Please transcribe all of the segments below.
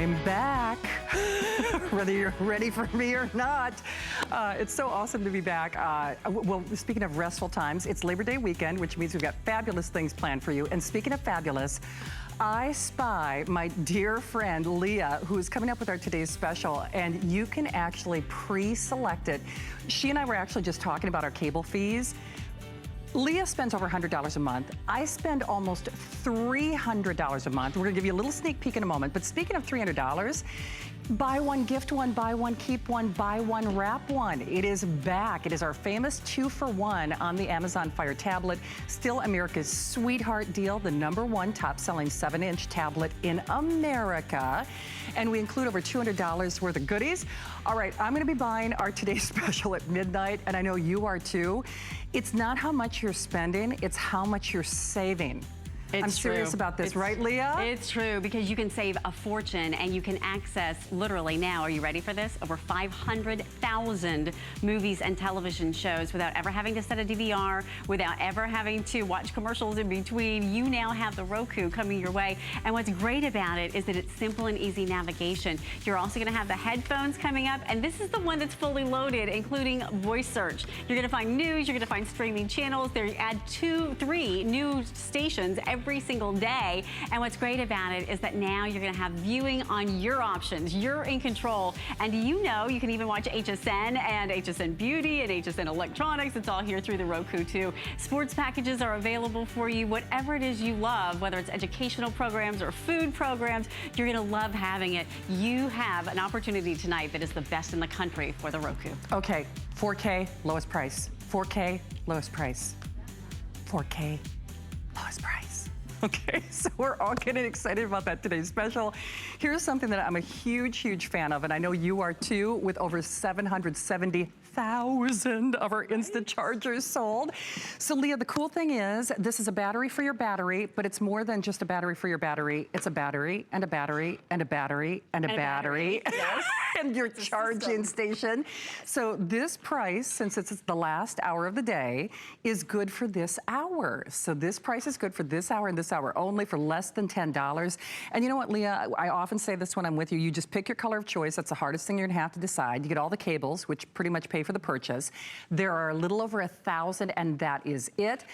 I'm back, whether you're ready for me or not. It's so awesome to be back. Well, speaking of restful times, it's Labor Day weekend, which means we've got fabulous things planned for you. And speaking of fabulous, I spy my dear friend Leah, who's coming up with our today's special, and you can actually pre-select it. She and I were actually just talking about our cable fees. Leah spends over $100 a month. I spend almost $300 a month. We're gonna give you a little sneak peek in a moment, but speaking of $300, buy one, gift one, buy one, keep one, buy one, wrap one. It is back. It is our famous 2-for-1 on the Amazon Fire tablet. Still America's sweetheart deal, the #1 top-selling 7-inch tablet in America. And we include over $200 worth of goodies. All right, I'm gonna be buying our today's special at midnight, and I know you are too. It's not how much you're spending, it's how much you're saving. I'm serious about this, right, Leah? It's true, because you can save a fortune and you can access, literally now, are you ready for this? Over 500,000 movies and television shows without ever having to set a DVR, without ever having to watch commercials in between. You now have the Roku coming your way. And what's great about it is that it's simple and easy navigation. You're also gonna have the headphones coming up, and this is the one that's fully loaded, including voice search. You're gonna find news, you're gonna find streaming channels. They add 2-3 new stations every single day. And what's great about it is that now you're gonna have viewing on your options. You're in control. And you know, you can even watch HSN and HSN Beauty and HSN Electronics. It's all here through the Roku too. Sports packages are available for you. Whatever it is you love, whether it's educational programs or food programs, you're gonna love having it. You have an opportunity tonight that is the best in the country for the Roku. Okay, 4K, lowest price. 4K, lowest price. 4K, lowest price. Okay, so we're all getting excited about that today's special. Here's something that I'm a huge, huge fan of, and I know you are too, with over 770,000 of our instant chargers sold. So Leah, the cool thing is, this is a battery for your battery, but it's more than just a battery for your battery. It's a battery and a battery and a battery and a battery. Yes. And your charging station. So this price, since it's the last hour of the day, is good for this hour. So this price is good for this hour and this hour only, for less than $10. And you know what, Leah, I often say this when I'm with you, you just pick your color of choice. That's the hardest thing you're gonna have to decide. You get all the cables, which pretty much pay for the purchase. There are a little over 1,000, and that is it.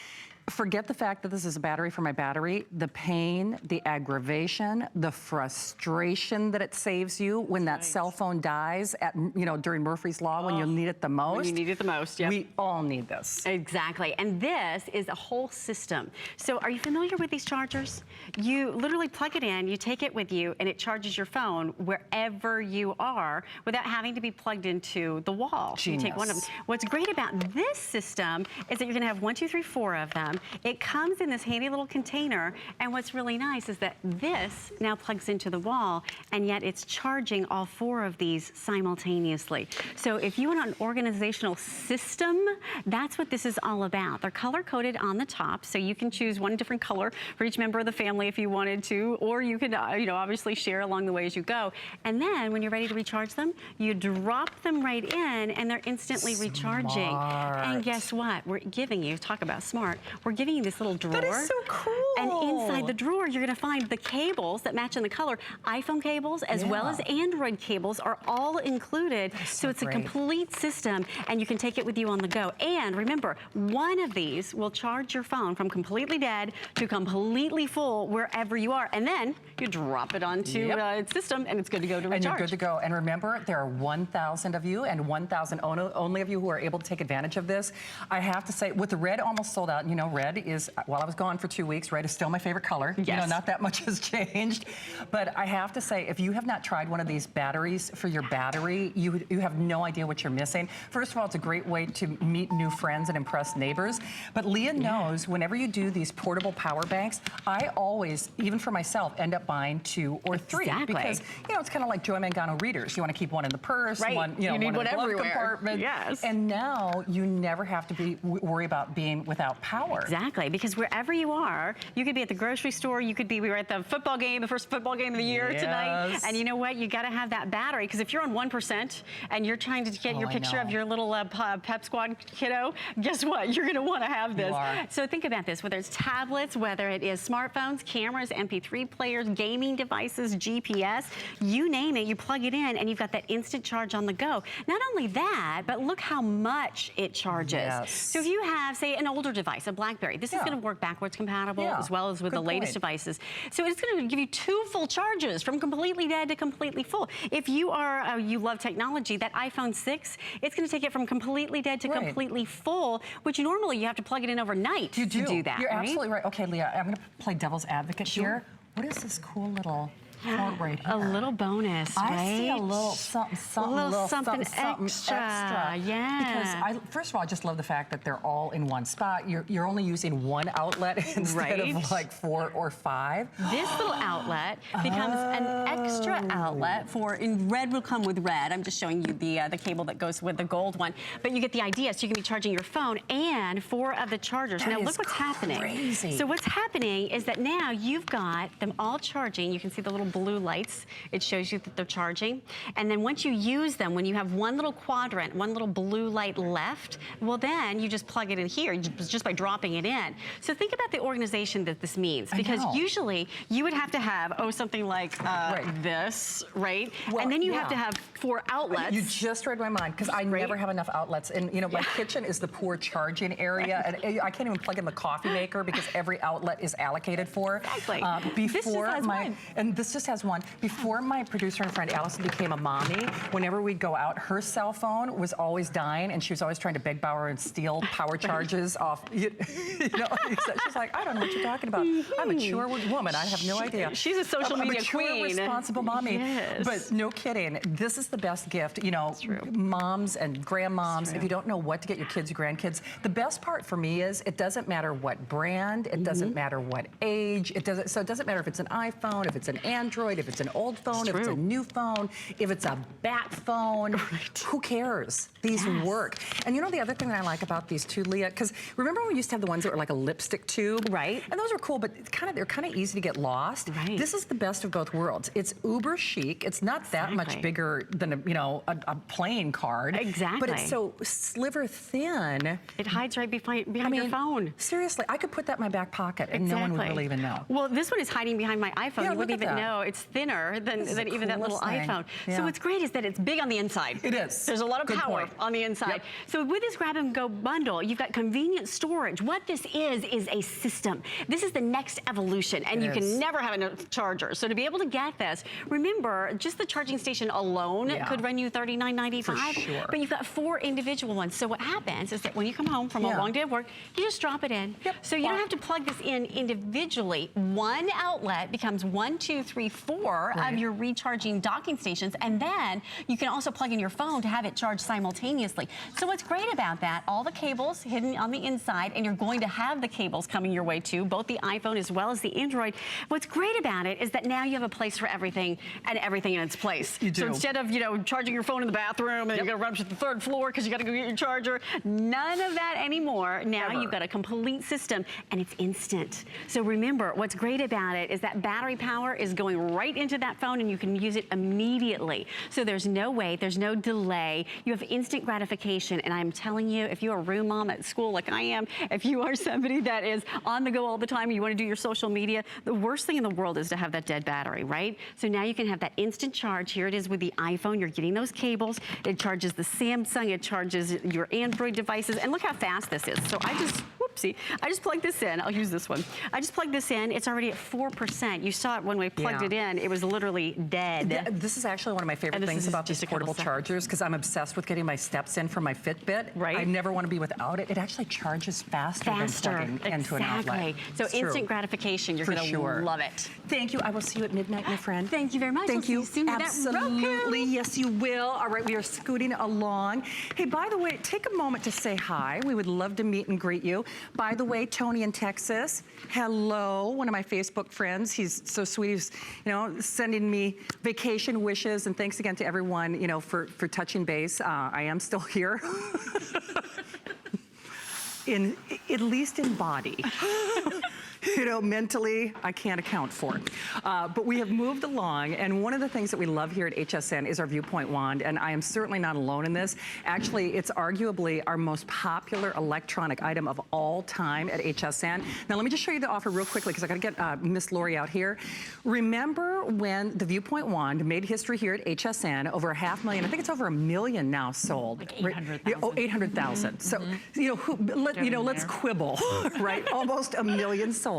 Forget the fact that this is a battery for my battery. The pain, the aggravation, the frustration that it saves you when that cell phone dies at, you know, during Murphy's Law, when you'll need it the most. When you need it the most, yep. We all need this. Exactly, and this is a whole system. So are you familiar with these chargers? You literally plug it in, you take it with you, and it charges your phone wherever you are without having to be plugged into the wall. Genius. You take one of them. What's great about this system is that you're gonna have 1, 2, 3, 4 of them. It comes in this handy little container, and what's really nice is that this now plugs into the wall, and yet it's charging all 4 of these simultaneously. So if you want an organizational system, that's what this is all about. They're color-coded on the top, so you can choose one different color for each member of the family if you wanted to, or you could, you know, obviously share along the way as you go. And then when you're ready to recharge them, you drop them right in, and they're instantly recharging. And guess what? We're giving you, talk about smart, we're giving you this little drawer. That is so cool. And inside the drawer, you're gonna find the cables that match in the color. iPhone cables as well as Android cables are all included. So it's great. A complete system, and you can take it with you on the go. And remember, one of these will charge your phone from completely dead to completely full wherever you are. And then you drop it onto its system, and it's good to go to recharge. And you're good to go. And remember, there are 1,000 of you and 1,000 only of you who are able to take advantage of this. I have to say, with the red almost sold out, you know, red is, while I was gone for 2 weeks, red is still my favorite color. Yes. You know, not that much has changed. But I have to say, if you have not tried one of these batteries for your battery, you have no idea what you're missing. First of all, it's a great way to meet new friends and impress neighbors. But Leah knows whenever you do these portable power banks, I always, even for myself, end up buying 2 or 3. Exactly. Because, you know, it's kind of like Joy Mangano readers. You want to keep one in the purse, one, you know, need one in the glove everywhere. compartment. Yes. And now you never have to worry about being without power. Exactly, because wherever you are, you could be at the grocery store, we were at the football game, the first football game of the year tonight, and you know what, you got to have that battery, because if you're on 1% and you're trying to get your picture of your little pep squad kiddo, guess what, you're going to want to have this. So think about this, whether it's tablets, whether it is smartphones, cameras, MP3 players, gaming devices, GPS, you name it, you plug it in and you've got that instant charge on the go. Not only that, but look how much it charges. So if you have, say, an older device, a BlackBerry, this is going to work backwards compatible as well as with the latest devices. So it's going to give you 2 full charges from completely dead to completely full. If you are, you love technology, that iPhone 6, it's going to take it from completely dead to completely full, which normally you have to plug it in overnight to do that. You're absolutely right. Okay, Leah, I'm going to play devil's advocate here. What is this cool little code right here? A little bonus, right? I see a little something extra. Yeah. Because first of all, I just love the fact that they're all in one spot. You're only using one outlet instead of like 4 or 5. This little outlet becomes an extra outlet for, in red will come with red. I'm just showing you the cable that goes with the gold one. But you get the idea. So you can be charging your phone and 4 of the chargers. Now look what's happening. So what's happening is that now you've got them all charging. You can see the little blue lights. It shows you that they're charging. And then once you use them, when you have one little quadrant, one little blue light left, well then you just plug it in here just by dropping it in. So think about the organization that this means, because usually you would have to have, something like this, right? Well, and then you have to have 4 outlets. You just read my mind, because I never have enough outlets. And you know, my kitchen is the poor charging area, and I can't even plug in the coffee maker because every outlet is allocated for. Exactly. This just has one. Before my producer and friend Allison became a mommy, whenever we'd go out, her cell phone was always dying, and she was always trying to beg, borrow, and steal power charges off. You know, she's like, I don't know what you're talking about. I'm a mature woman. I have no idea. She's a social media queen. Responsible mommy. Yes. But no kidding. This is the best gift. You know, moms and grandmoms, if you don't know what to get your kids or grandkids, the best part for me is it doesn't matter what brand, it doesn't matter what age, it doesn't matter if it's an iPhone, if it's an Android, if it's an old phone, if it's a new phone, if it's a bat phone, who cares? These work. And you know the other thing that I like about these too, Leah, because remember when we used to have the ones that were like a lipstick tube? Right. And those were cool, but they're kind of easy to get lost. Right. This is the best of both worlds. It's uber chic. It's not that much bigger than a playing card. Exactly. But it's so sliver thin. It hides right behind your phone. Seriously, I could put that in my back pocket and no one would really even know. Well, this one is hiding behind my iPhone. You wouldn't even know. It's thinner than even that little iPhone. So what's great is that it's big on the inside. It is. There's a lot of power on the inside. So with this grab and go bundle, you've got convenient storage. What this is a system. This is the next evolution, and you can never have enough chargers. So to be able to get this, remember, just the charging station alone could run you $39.95. For sure. But you've got 4 individual ones. So what happens is that when you come home from a long day of work, you just drop it in. So you don't have to plug this in individually. One outlet becomes 1, 2, 3, 4 of your recharging docking stations, and then you can also plug in your phone to have it charge simultaneously. So what's great about that, all the cables hidden on the inside, and you're going to have the cables coming your way too, both the iPhone as well as the Android. What's great about it is that now you have a place for everything and everything in its place. You do. So instead of, charging your phone in the bathroom and you got to run up to the 3rd floor because you got to go get your charger, none of that anymore. Now you've got a complete system, and it's instant. So remember, what's great about it is that battery power is going right into that phone, and you can use it immediately. So there's no wait, there's no delay. You have instant gratification, and I'm telling you, if you're a room mom at school like I am, if you are somebody that is on the go all the time, you want to do your social media, the worst thing in the world is to have that dead battery, right? So now you can have that instant charge. Here it is with the iPhone. You're getting those cables. It charges the Samsung. It charges your Android devices. And look how fast this is. So I just plugged this in. I'll use this one. I just plugged this in. It's already at 4%. You saw it when we plugged it in. It was literally dead. This is actually one of my favorite things about these portable chargers, because I'm obsessed with getting my steps in from my Fitbit. Right. I never want to be without it. It actually charges faster than plugging into an outlet. So instant gratification. You're going to love it. Thank you. I will see you at midnight, my friend. Thank you very much. Thank you. See you soon. Absolutely. Yes, you will. All right, we are scooting along. Hey, by the way, take a moment to say hi. We would love to meet and greet you. By the way, Tony in Texas, hello. One of my Facebook friends. He's so sweet. He's, sending me vacation wishes, and thanks again to everyone, for touching base. I am still here. at least in body. You know, mentally, I can't account for it. But we have moved along, and one of the things that we love here at HSN is our Viewpoint Wand, and I am certainly not alone in this. Actually, it's arguably our most popular electronic item of all time at HSN. Now, let me just show you the offer real quickly, because I gotta get Miss Lori out here. Remember when the Viewpoint Wand made history here at HSN, over 500,000, I think it's over 1 million now sold. Like 800,000. Oh, 800,000. So, you know, let's quibble, right? Almost 1 million sold.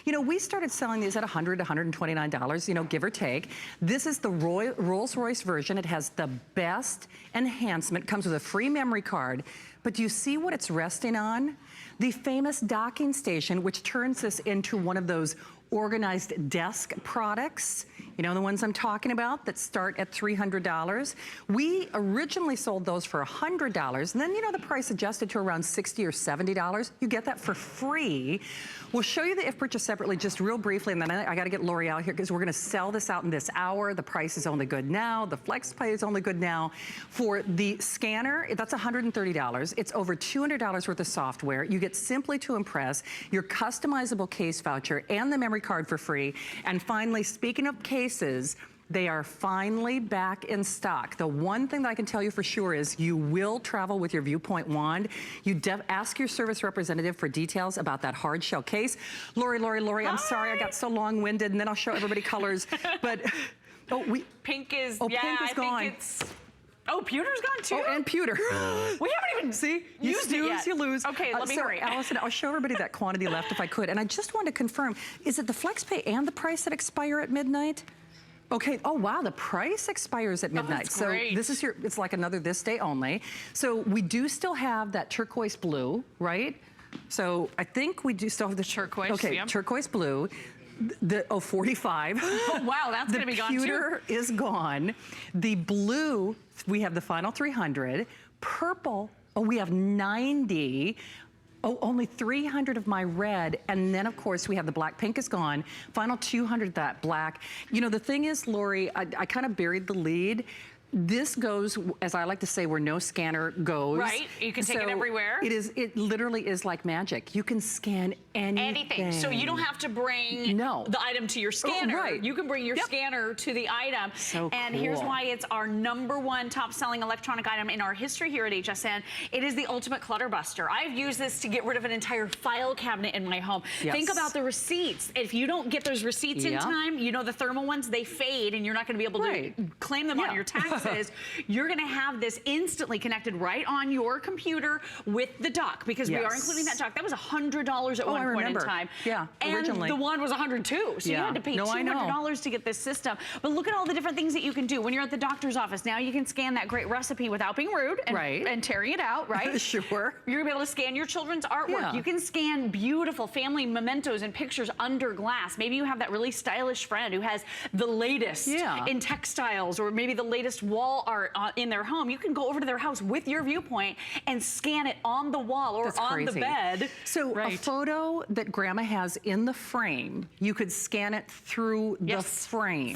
You know, we started selling these at $100, $129, you know, give or take. This is the Rolls-Royce version. It has the best enhancement, comes with a free memory card. But do you see what it's resting on? The famous docking station, which turns this into one of those organized desk products. You know, the ones I'm talking about that start at $300. We originally sold those for $100, and then, you know, the price adjusted to around $60 or $70. You get that for free. We'll show you the if purchased separately just real briefly, and then I gotta get Lori out here because we're gonna sell this out in this hour. The price is only good now. The flex pay is only good now. For the scanner, that's $130. It's over $200 worth of software. You get Simply to Impress, your customizable case voucher, and the memory card for free. And finally, speaking of cases, they are finally back in stock. The one thing that I can tell you for sure is you will travel with your Viewpoint Wand. You ask your service representative for details about that hard shell case. Lori, I'm sorry I got so long-winded, and then I'll show everybody colors. But, pink is, yeah, pink is gone. think it's, oh, pewter's gone too? Oh, and pewter. We haven't even See, used it yet. You lose. Okay, let me hurry. Allison, I'll show everybody that quantity left if I could. And I just wanted to confirm, is it the flex pay and the price that expire at midnight? Okay, oh wow, the price expires at midnight. That's great. So this is it's like another this day only. So we do still have that turquoise blue, right? So I think we do still have the turquoise. Okay, yep. Turquoise blue. The 45. Oh wow, that's gonna be gone too. The pewter is gone. The blue, we have the final 300. Purple, oh, we have 90. Oh, only 300 of my red. And then, of course, we have the black. Pink is gone. Final 200, that black. You know, the thing is, Lori, I kind of buried the lead. This goes, as I like to say, where no scanner goes. Right, you can take it everywhere. It literally is like magic. You can scan anything. So you don't have to bring the item to your scanner. Oh, right. You can bring your scanner to the item. So and cool. Here's why it's our #1 top selling electronic item in our history here at HSN. It is the ultimate clutter buster. I've used this to get rid of an entire file cabinet in my home. Yes. Think about the receipts. If you don't get those receipts in time, you know the thermal ones, they fade and you're not gonna be able to claim them on your taxes. You're gonna have this instantly connected right on your computer with the dock, because we are including that dock. That was $100 at one point in time. Yeah, originally. And the wand was $102, so you had to pay $200 to get this system. But look at all the different things that you can do. When you're at the doctor's office, now you can scan that great recipe without being rude and tearing it out, right? Sure. You're gonna be able to scan your children's artwork. You can scan beautiful family mementos and pictures under glass. Maybe you have that really stylish friend who has the latest in textiles, or maybe the latest wall art in their home. You can go over to their house with your Viewpoint and scan it on the wall or on the bed. So a photo that grandma has in the frame, you could scan it through the frame.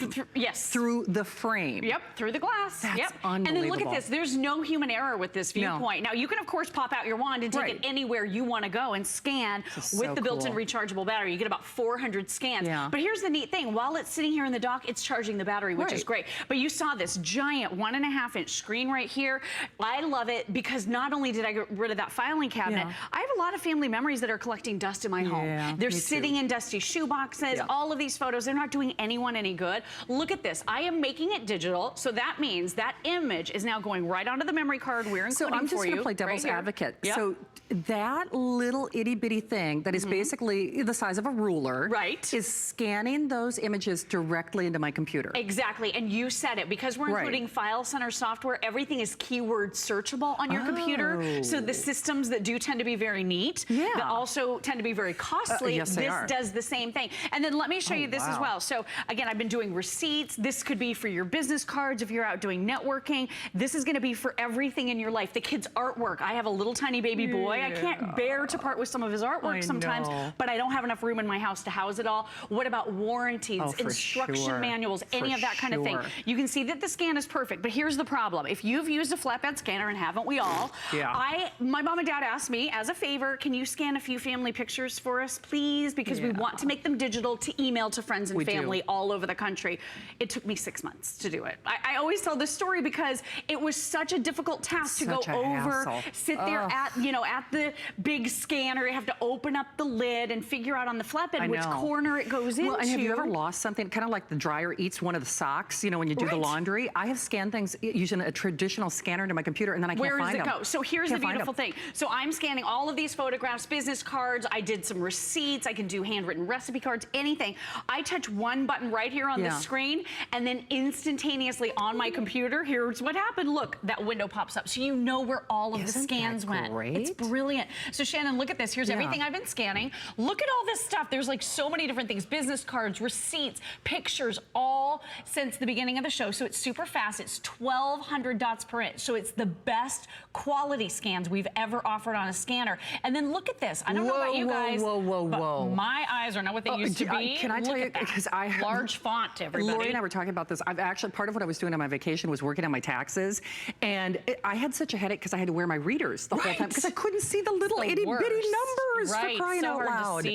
Through the frame. Yep, through the glass. That's unbelievable. And then look at this. There's no human error with this Viewpoint. Now, you can, of course, pop out your wand and take it anywhere you want to go and scan with the built-in rechargeable battery. You get about 400 scans. But here's the neat thing. While it's sitting here in the dock, it's charging the battery, which is great. But you saw this giant 1.5-inch screen right here. I love it because not only did I get rid of that filing cabinet, I have a lot of family memories that are collecting dust in my home. They're sitting in dusty shoe boxes. All of these photos, they're not doing anyone any good. Look at this. I am making it digital, so that means that image is now going right onto the memory card we're including for you. So I'm just going to play devil's advocate. So that little itty bitty thing that is basically the size of a ruler is scanning those images directly into my computer. Exactly, and you said it, because we're including File Center software, everything is keyword searchable on your computer. So the systems that do tend to be very neat, that also tend to be very costly, this does the same thing. And then let me show you this as well. So again, I've been doing receipts. This could be for your business cards if you're out doing networking. This is gonna be for everything in your life. The kids' artwork. I have a little tiny baby boy. I can't bear to part with some of his artwork sometimes, but I don't have enough room in my house to house it all. What about warranties, instruction manuals, any of that kind of thing? You can see that the scan is perfect, but here's the problem. If you've used a flatbed scanner, and haven't we all, my mom and dad asked me, as a favor, can you scan a few family pictures for us, please? Because we want to make them digital to email to friends and family all over the country. It took me 6 months to do it. I always tell this story because it was such a difficult task to go over, sit there at, at the big scanner. You have to open up the lid and figure out on the flatbed which corner it goes into. And have you ever lost something, kind of like the dryer eats one of the socks, when you do the laundry? I have scanned things using a traditional scanner into my computer, and then I can't find them. Where does it go? So here's the beautiful thing. So I'm scanning all of these photographs, business cards. I did some receipts. I can do handwritten recipe cards, anything. I touch one button right here on the screen, and then instantaneously on my computer, here's what happened. Look, that window pops up, so you know where all of the scans went. It's brilliant. So Shannon, look at this. Here's everything I've been scanning. Look at all this stuff. There's like so many different things. Business cards, receipts, pictures, all since the beginning of the show. So it's super fast. It's 1,200 dots per inch. So it's the best quality scans we've ever offered on a scanner. And then look at this. I don't know about you guys, but my eyes are not what they used to be. Can I tell you, because I have large font, everybody. Lori and I were talking about this. I've actually, part of what I was doing on my vacation was working on my taxes. And I had such a headache because I had to wear my readers the whole time because I couldn't see the little itty bitty numbers for crying out loud.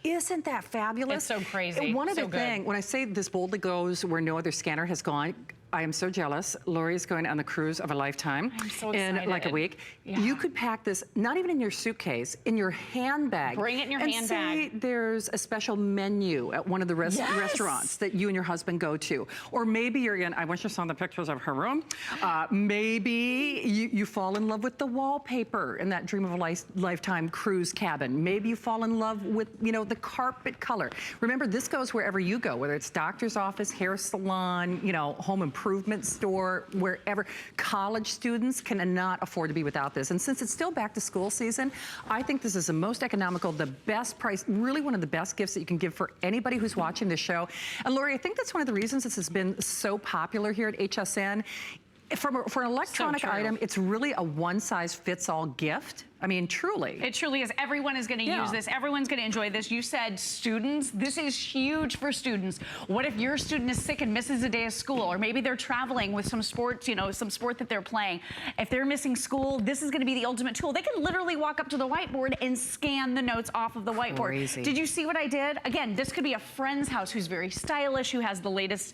Isn't that fabulous? It's so crazy. One other thing, when I say this boldly goes where no other scanner has gone, I am so jealous. Lori's going on the cruise of a lifetime in like a week. You could pack this, not even in your suitcase, in your handbag. Bring it in your handbag. And say there's a special menu at one of the restaurants that you and your husband go to. Or maybe you're in, I wish you saw the pictures of her room. Maybe you fall in love with the wallpaper in that dream of a lifetime cruise cabin. Maybe you fall in love with, the carpet color. Remember, this goes wherever you go, whether it's doctor's office, hair salon, home improvement store, wherever. College students cannot afford to be without this. And since it's still back to school season, I think this is the most economical, the best price, really one of the best gifts that you can give for anybody who's watching this show. And Lori, I think that's one of the reasons this has been so popular here at HSN. For an electronic item, it's really a one-size-fits-all gift. I mean, truly. It truly is. Everyone is going to use this. Everyone's going to enjoy this. You said students. This is huge for students. What if your student is sick and misses a day of school? Or maybe they're traveling with some sports, some sport that they're playing. If they're missing school, this is going to be the ultimate tool. They can literally walk up to the whiteboard and scan the notes off of the whiteboard. Crazy. Did you see what I did? Again, this could be a friend's house who's very stylish, who has the latest,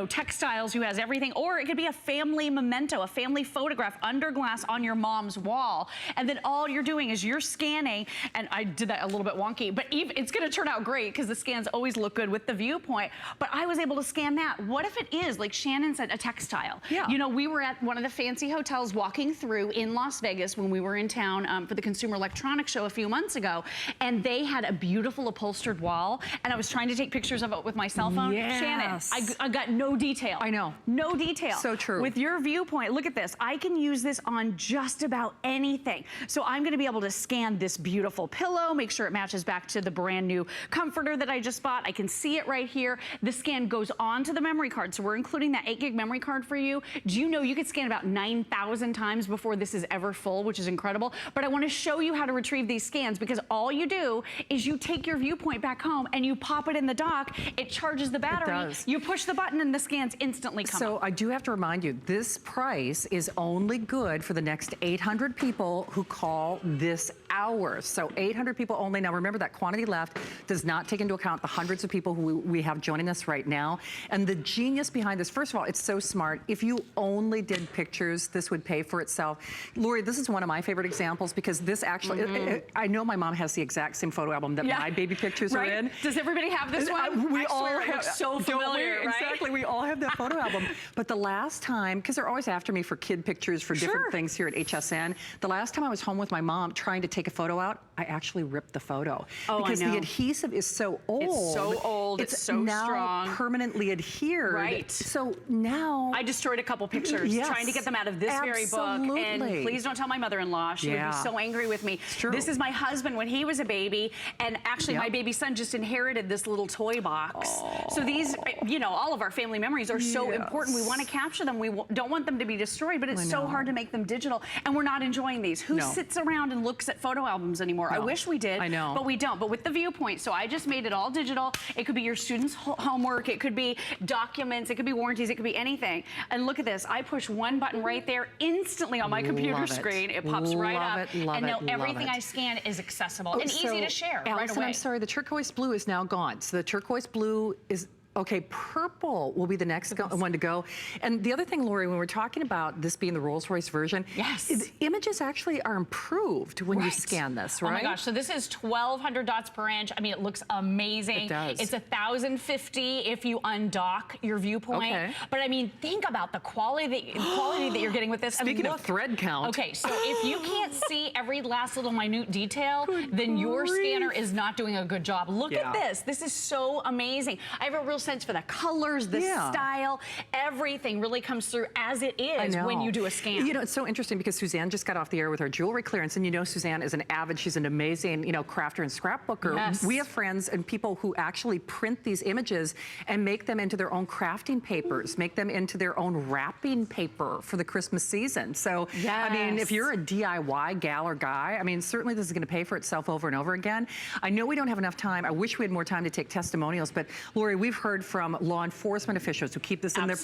textiles, who has everything. Or it could be a family memento, a family photograph under glass on your mom's wall. And then all you're doing is you're scanning, and I did that a little bit wonky, but it's going to turn out great because the scans always look good with the viewpoint. But I was able to scan that. What if it is, like Shannon said, a textile? We were at one of the fancy hotels walking through in Las Vegas when we were in town for the Consumer Electronics Show a few months ago, and they had a beautiful upholstered wall, and I was trying to take pictures of it with my cell phone. Shannon, I got no detail. I know. No detail. So true. With your viewpoint, look at this. I can use this on just about anything. So I'm going to be able to scan this beautiful pillow, make sure it matches back to the brand new comforter that I just bought. I can see it right here. The scan goes on to the memory card. So we're including that 8 gig memory card for you. Do you know you could scan about 9,000 times before this is ever full, which is incredible. But I want to show you how to retrieve these scans, because all you do is you take your viewpoint back home and you pop it in the dock. It charges the battery. It does. You push the button and the scans instantly come So up. I do have to remind you, this price is only good for the next 800 people who call this hour. So 800 people only. Now remember, that quantity left does not take into account the hundreds of people who we have joining us right now. And the genius behind this, first of all, it's so smart. If you only did pictures, this would pay for itself. Lori, this is one of my favorite examples, because this actually, I know my mom has the exact same photo album that my baby pictures are in. Does everybody have this one? We all swear, it looks so familiar, right? Exactly, we all have that photo album. But the last time, because they're always after me for kid pictures for different things here at HSN, the last time I was home with my mom trying to take a photo out, I actually ripped the photo. Because the adhesive is so old. It's so old, it's so now strong. Permanently adhered. Right. So now... I destroyed a couple pictures trying to get them out of this very book. And please don't tell my mother-in-law. She would be so angry with me. It's true. This is my husband when he was a baby. And actually my baby son just inherited this little toy box. So these, all of our family memories are so important. We want to capture them. We don't want them to be destroyed, but it's so hard to make them digital. And we're not enjoying these. Who sits around and looks at photos photo albums anymore. No. I wish we did. I know. But we don't. But with the Viewpoint, so I just made it all digital. It could be your students' homework. It could be documents. It could be warranties. It could be anything. And look at this. I push one button right there instantly on my computer screen. It pops right up. And now everything I scan is accessible and easy to share right away. I'm sorry, the turquoise blue is now gone. So the turquoise blue is... Okay, purple will be the next one to go. And the other thing, Lori, when we're talking about this being the Rolls-Royce version, the images actually are improved when you scan this, right? Oh my gosh, so this is 1,200 dots per inch. I mean, it looks amazing. It does. It's 1,050 if you undock your Viewpoint. Okay. But I mean, think about the quality that you're getting with this. Speaking of thread count. Okay, so if you can't see every last little minute detail, then your scanner is not doing a good job. Look at this. This is so amazing. I have a real sense for the colors, the style, everything really comes through as it is when you do a scan. You know, it's so interesting because Suzanne just got off the air with our jewelry clearance, and you know Suzanne is an avid, she's an amazing, you know, crafter and scrapbooker. Yes. We have friends and people who actually print these images and make them into their own crafting papers, make them into their own wrapping paper for the Christmas season. So, I mean, if you're a DIY gal or guy, I mean, certainly this is gonna pay for itself over and over again. I know we don't have enough time. I wish we had more time to take testimonials, but Lori, we've heard from law enforcement officials who keep this in their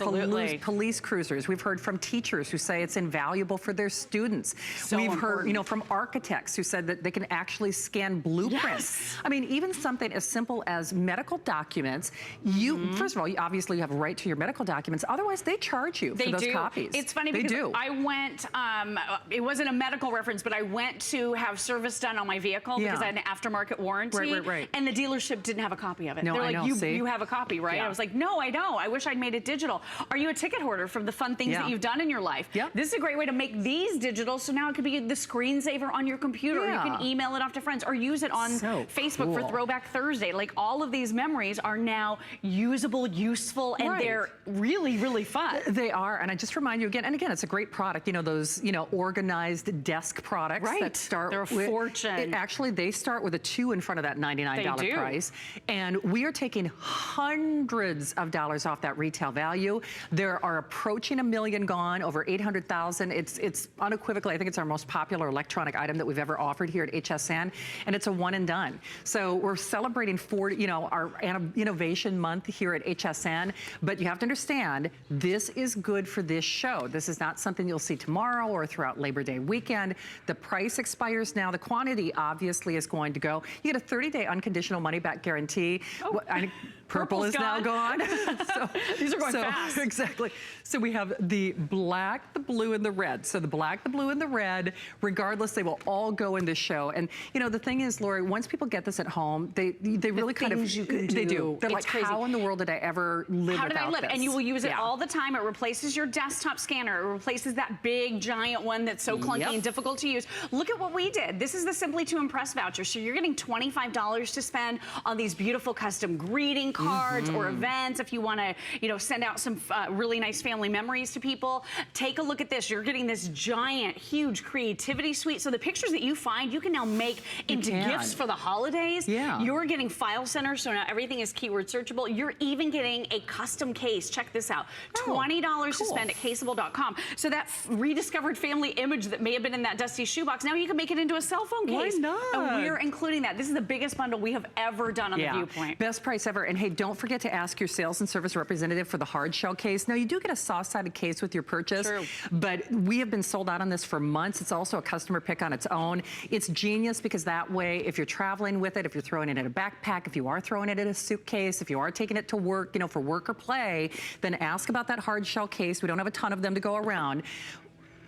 police cruisers. We've heard from teachers who say it's invaluable for their students. We've heard, you know, from architects who said that they can actually scan blueprints. I mean, even something as simple as medical documents. You, first of all, obviously you have a right to your medical documents. Otherwise, they charge you for those copies. It's funny because I went, it wasn't a medical reference, but I went to have service done on my vehicle because I had an aftermarket warranty. And the dealership didn't have a copy of it. No, They're like, you have a copy, right? I was like, no, I don't. I wish I'd made it digital. Are you a ticket hoarder from the fun things that you've done in your life? This is a great way to make these digital, so now it could be the screensaver on your computer. You can email it off to friends or use it on Facebook for Throwback Thursday. Like, all of these memories are now usable, useful, and they're really, really fun. They are, and I just remind you again, and again, it's a great product. You know, those, you know, organized desk products that start They're a fortune. Actually, they start with a 2 in front of that $99 price. And we are taking hundreds of dollars off that retail value. There are approaching 1 million gone, over 800,000. It's unequivocally, I think it's our most popular electronic item that we've ever offered here at HSN, and it's a one and done. So we're celebrating our innovation month here at HSN, but you have to understand, this is good for this show. This is not something you'll see tomorrow or throughout Labor Day weekend. The price expires now. The quantity obviously is going to go. You get a 30-day unconditional money-back guarantee. Purple is now gone. These are going fast. Exactly. So we have the black, the blue, and the red. So the black, the blue, and the red, regardless, they will all go in this show. And you know, the thing is, Lori, once people get this at home, they really kind of, they do. They're like, crazy. How in the world did I ever live without this? And you will use it all the time. It replaces your desktop scanner. It replaces that big, giant one that's so clunky and difficult to use. Look at what we did. This is the Simply to Impress voucher. So you're getting $25 to spend on these beautiful custom greeting cards or events. If you want to, you know, send out some really nice family memories to people, take a look at this. You're getting this giant, huge creativity suite. So the pictures that you find, you can now make into gifts for the holidays. You're getting file center, so now everything is keyword searchable. You're even getting a custom case. Check this out. $20 to spend at caseable.com. So that rediscovered family image that may have been in that dusty shoebox, now you can make it into a cell phone case. Why not? And we're including that. This is the biggest bundle we have ever done on the Viewpoint. Best price ever. And hey, don't forget to ask your sales and service representative for the hard shell case. Now, you do get a soft-sided case with your purchase, but we have been sold out on this for months. It's also a customer pick on its own. It's genius because that way, if you're traveling with it, if you're throwing it in a backpack, if you are throwing it in a suitcase, if you are taking it to work, you know, for work or play, then ask about that hard shell case. We don't have a ton of them to go around.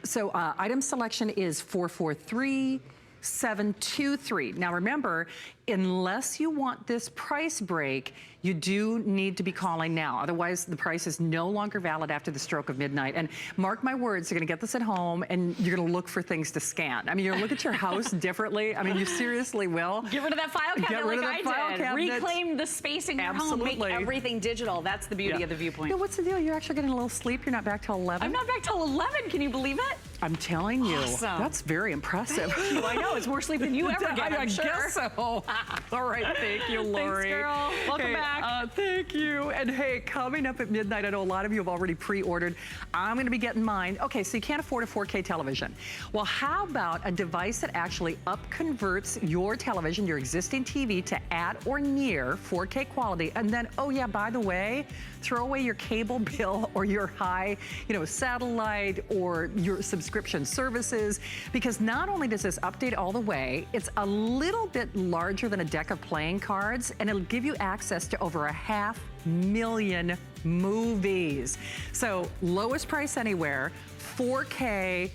So item selection is 443-723. Now remember, unless you want this price break, you do need to be calling now. Otherwise, the price is no longer valid after the stroke of midnight. And mark my words, you're gonna get this at home and you're gonna look for things to scan. I mean, you're gonna look at your house differently. I mean, you seriously will. Get rid of that file cabinet like I did. Reclaim the space in your home, make everything digital. That's the beauty of the Viewpoint. Yeah, what's the deal? You're actually getting a little sleep. You're not back till 11? I'm not back till 11. Can you believe it? I'm telling you. Awesome. That's very impressive. Thank you. I know. It's more sleep than you ever get, I'm sure. I guess so. All right. Thank you, Lori. Thanks, girl. Welcome back. Thank you. And hey, coming up at midnight, I know a lot of you have already pre-ordered. I'm going to be getting mine. Okay, so you can't afford a 4K television. Well, how about a device that actually up-converts your television, your existing TV, to at or near 4K quality? And then, oh yeah, by the way, throw away your cable bill or your high, satellite or your subscription services, because not only does this update all the way, it's a little bit larger than a deck of playing cards, and it'll give you access to over 500,000 movies. So lowest price anywhere, 4K,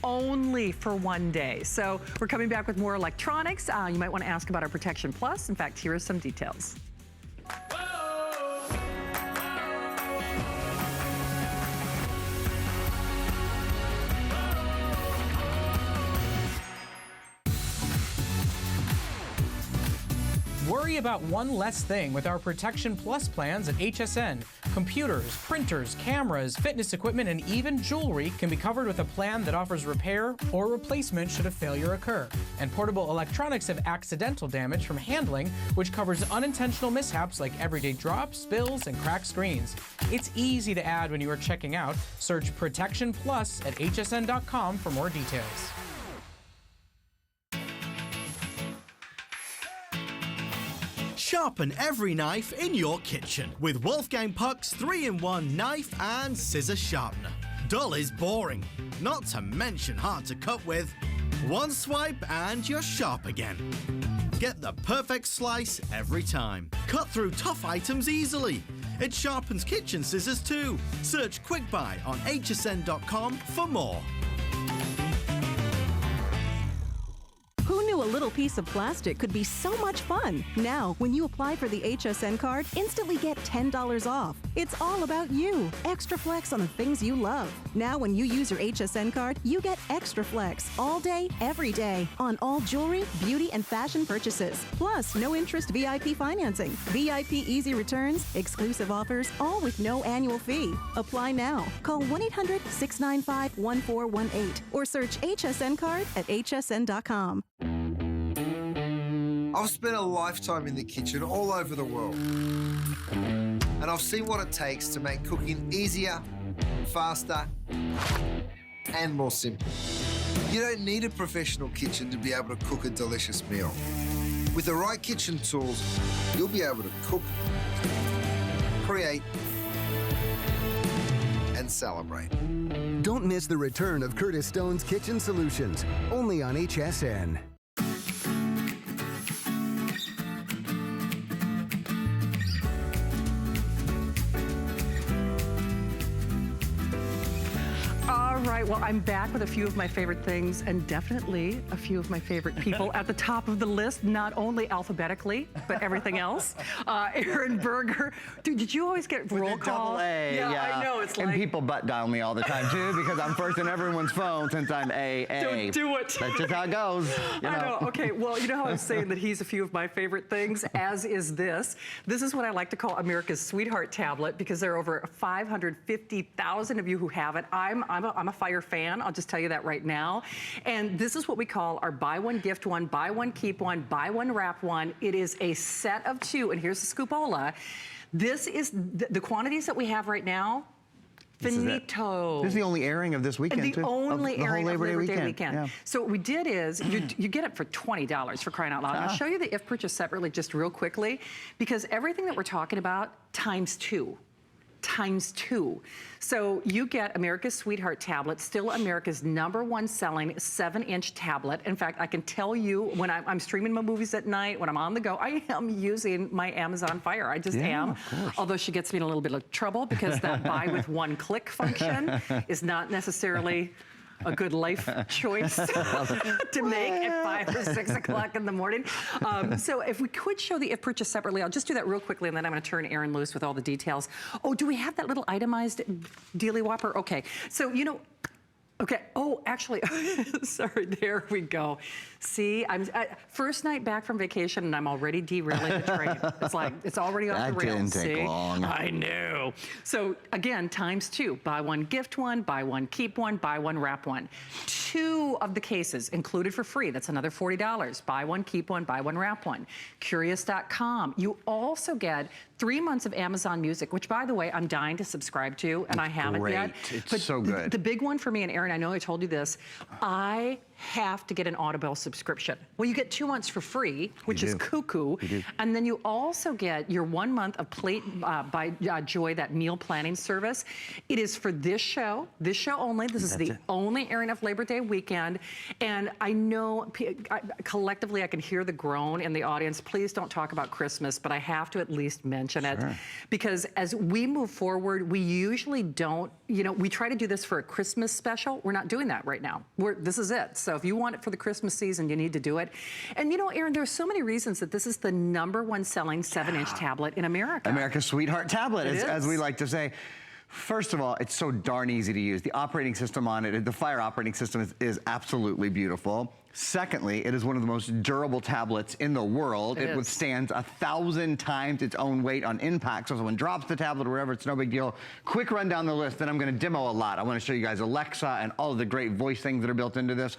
only for one day. So we're coming back with more electronics. You might want to ask about our Protection Plus. In fact, here are some details. Worry about one less thing with our Protection Plus plans at HSN. Computers, printers, cameras, fitness equipment, and even jewelry can be covered with a plan that offers repair or replacement should a failure occur. And portable electronics have accidental damage from handling, which covers unintentional mishaps like everyday drops, spills, and cracked screens. It's easy to add when you are checking out. Search Protection Plus at hsn.com for more details. Sharpen every knife in your kitchen with Wolfgang Puck's 3-in-1 knife and scissor sharpener. Dull is boring, not to mention hard to cut with. One swipe and you're sharp again. Get the perfect slice every time. Cut through tough items easily. It sharpens kitchen scissors too. Search Quick Buy on hsn.com for more. Who knew a little piece of plastic could be so much fun? Now, when you apply for the HSN card, instantly get $10 off. It's all about you. Extra flex on the things you love. Now, when you use your HSN card, you get extra flex all day, every day on all jewelry, beauty, and fashion purchases. Plus, no interest VIP financing, VIP easy returns, exclusive offers, all with no annual fee. Apply now. Call 1-800-695-1418 or search HSN card at hsn.com. I've spent a lifetime in the kitchen all over the world, and I've seen what it takes to make cooking easier, faster, and more simple. You don't need a professional kitchen to be able to cook a delicious meal. With the right kitchen tools, you'll be able to cook, create, and celebrate. Don't miss the return of Curtis Stone's Kitchen Solutions, only on HSN. All right, well, I'm back with a few of my favorite things and definitely a few of my favorite people at the top of the list, not only alphabetically, but everything else. Aaron Berger. Dude, did you always get roll call? Yeah, I know. It's like... And people butt dial me all the time, too, because I'm first in everyone's phone since I'm AA. Don't do it. That's just how it goes. I know. Okay, well, you know how I was saying that he's a few of my favorite things, as is this. This is what I like to call America's Sweetheart tablet, because there are over 550,000 of you who have it. I'm a Fire fan, I'll just tell you that right now. And this is what we call our buy one, gift one, buy one, keep one, buy one, wrap one. It is a set of two, and here's the scoopola. This is the quantities that we have right now. Finito. This is the only airing of this weekend, the only airing of Labor Day weekend. Yeah. So what we did is, you get it for $20 for crying out loud. And I'll show you the if purchase separately just real quickly, because everything that we're talking about times two. So you get America's Sweetheart tablet, still America's #1 selling 7-inch tablet. In fact, I can tell you when I'm streaming my movies at night, when I'm on the go, I am using my Amazon Fire. I just am. Although she gets me in a little bit of trouble because that buy with one click function is not necessarily a good life choice to make at 5 or 6 o'clock in the morning. So if we could show the if purchase separately, I'll just do that real quickly, and then I'm going to turn Aaron loose with all the details. Oh, do we have that little itemized dealy whopper? Okay. So, Okay. Oh, actually, sorry, there we go. See, first night back from vacation and I'm already derailing the train. It's like, it's already off the rails. That didn't take long. I know. So again, ×2. Buy one, gift one, buy one, keep one, buy one, wrap one. 2 of the cases included for free. That's another $40. Buy one, keep one, buy one, wrap one. Curious.com. You also get 3 months of Amazon Music, which, by the way, I'm dying to subscribe to, and I haven't yet. It's so good. The big one for me, and Aaron, I know I told you this, I have to get an Audible subscription. Well, you get 2 months for free, which is cuckoo. And then you also get your 1 month of Plate by Joy, that meal planning service. It is for this show only. This is the only airing of Labor Day weekend. And I know collectively I can hear the groan in the audience. Please don't talk about Christmas, but I have to at least mention it. Because as we move forward, we usually don't, you know, we try to do this for a Christmas special. We're not doing that right now. This is it. So if you want it for the Christmas season, you need to do it. And you know, Aaron, there's so many reasons that this is the #1 selling 7-inch tablet in America. America's sweetheart tablet, as we like to say. First of all, it's so darn easy to use. The operating system on it, the Fire operating system is absolutely beautiful. Secondly, it is one of the most durable tablets in the world. It withstands 1,000 times its own weight on impact. So if someone drops the tablet or whatever, it's no big deal. Quick run down the list, then I'm gonna demo a lot. I wanna show you guys Alexa and all of the great voice things that are built into this.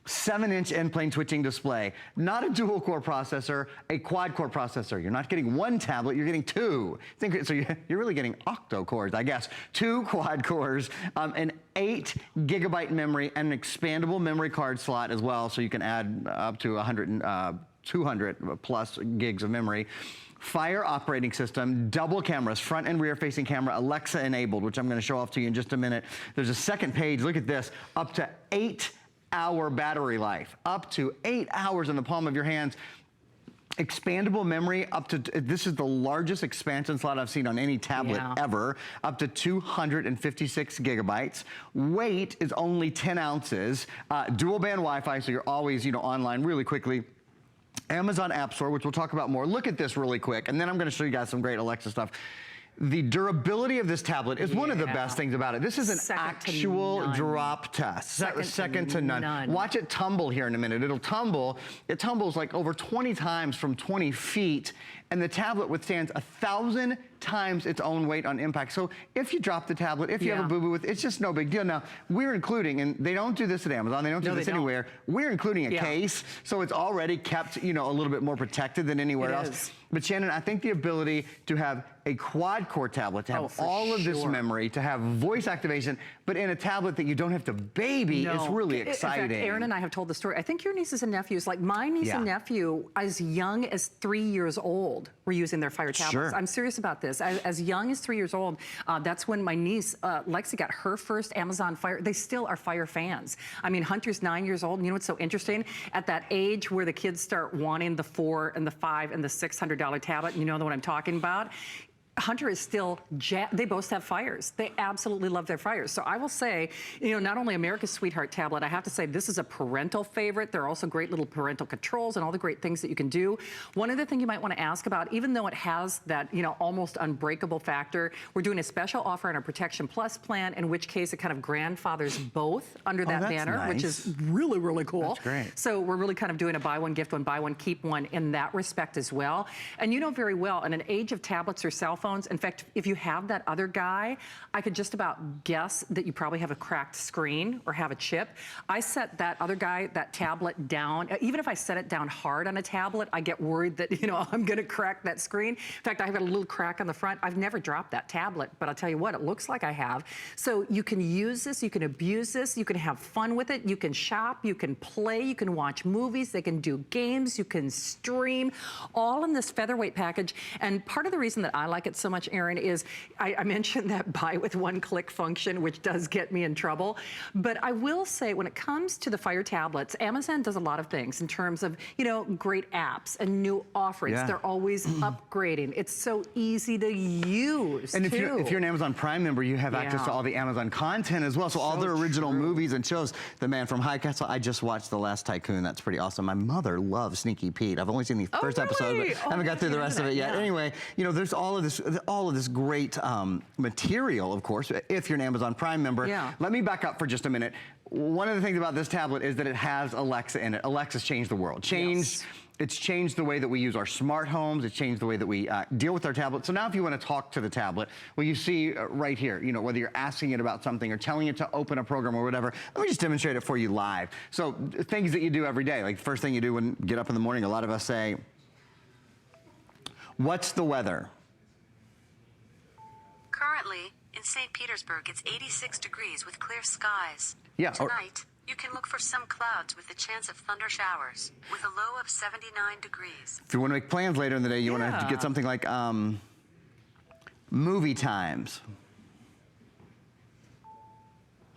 7-inch end plane switching display, not a dual core processor, a quad core processor. You're not getting 1 tablet, you're getting 2. So you're really getting octo cores, I guess. 2 quad cores, an 8 GB memory, and an expandable memory card slot as well, so you can add up to 200 plus gigs of memory. Fire operating system, double cameras, front and rear facing camera, Alexa enabled, which I'm gonna show off to you in just a minute. There's a second page, look at this, up to 8-hour battery life, up to 8 hours in the palm of your hands. Expandable memory up to, this is the largest expansion slot I've seen on any tablet ever, up to 256 gigabytes. Weight is only 10 ounces. Dual band Wi-Fi, so you're always, you know, online really quickly. Amazon App Store, which we'll talk about more. Look at this really quick, and then I'm gonna show you guys some great Alexa stuff. The durability of this tablet is one of the best things about it. This is an actual drop test. Second to none. Watch it tumble here in a minute. It'll tumble. It tumbles like over 20 times from 20 feet, and the tablet withstands 1,000 times its own weight on impact. So if you drop the tablet, if you have a boo-boo with, it's just no big deal. Now, we're including, and they don't do this at Amazon, they don't do this anywhere, we're including a case, so it's already kept, you know, a little bit more protected than anywhere else. But Shannon, I think the ability to have a quad-core tablet, to have all of this memory, to have voice activation, but in a tablet that you don't have to baby is really exciting. In fact, Aaron and I have told the story. I think your nieces and nephews, like my niece and nephew, as young as 3 years old, were using their Fire tablets. I'm serious about this. As young as 3 years old, that's when my niece, Lexi, got her first Amazon Fire. They still are Fire fans. I mean, Hunter's 9 years old, and you know what's so interesting? At that age where the kids start wanting the $400 and the $500 and the $600 tablet, you know what I'm talking about? Hunter is still, they both have Fires. They absolutely love their Fires. So I will say, you know, not only America's sweetheart tablet, I have to say this is a parental favorite. There are also great little parental controls and all the great things that you can do. One other thing you might want to ask about, even though it has that, you know, almost unbreakable factor, we're doing a special offer on our Protection Plus plan, in which case it kind of grandfathers both under that banner, which is really, really cool. That's great. So we're really kind of doing a buy one, gift one, buy one, keep one in that respect as well. And you know very well, in an age of tablets or cell phones, in fact, if you have that other guy, I could just about guess that you probably have a cracked screen or have a chip. I set that other guy, that tablet down. Even if I set it down hard on a tablet, I get worried that, you know, I'm gonna crack that screen. In fact, I've got a little crack on the front. I've never dropped that tablet, but I'll tell you what, it looks like I have. So you can use this, you can abuse this, you can have fun with it, you can shop, you can play, you can watch movies, they can do games, you can stream, all in this featherweight package. And part of the reason that I like it so much, Aaron, is I mentioned that buy with one click function, which does get me in trouble. But I will say, when it comes to the Fire tablets, Amazon does a lot of things in terms of, you know, great apps and new offerings. They're always upgrading. It's so easy to use, and if you're an Amazon Prime member, you have access to all the Amazon content as well. So all the original movies and shows. The Man from High Castle, I just watched The Last Tycoon. That's pretty awesome. My mother loves Sneaky Pete. I've only seen the first episode, but I haven't got through the rest of it yet. Anyway, you know, there's all of this all of this great material, of course, if you're an Amazon Prime member. Yeah. Let me back up for just a minute. One of the things about this tablet is that it has Alexa in it. Alexa's changed the world. It's changed the way that we use our smart homes. It's changed the way that we deal with our tablet. So now if you want to talk to the tablet, well, you see right here, you know, whether you're asking it about something or telling it to open a program or whatever, let me just demonstrate it for you live. So things that you do every day, like the first thing you do when you get up in the morning, a lot of us say, what's the weather? Currently, in St. Petersburg, it's 86 degrees with clear skies. Yeah. Tonight, you can look for some clouds with the chance of thunder showers, with a low of 79 degrees. If you want to make plans later in the day, you want to get something like movie times.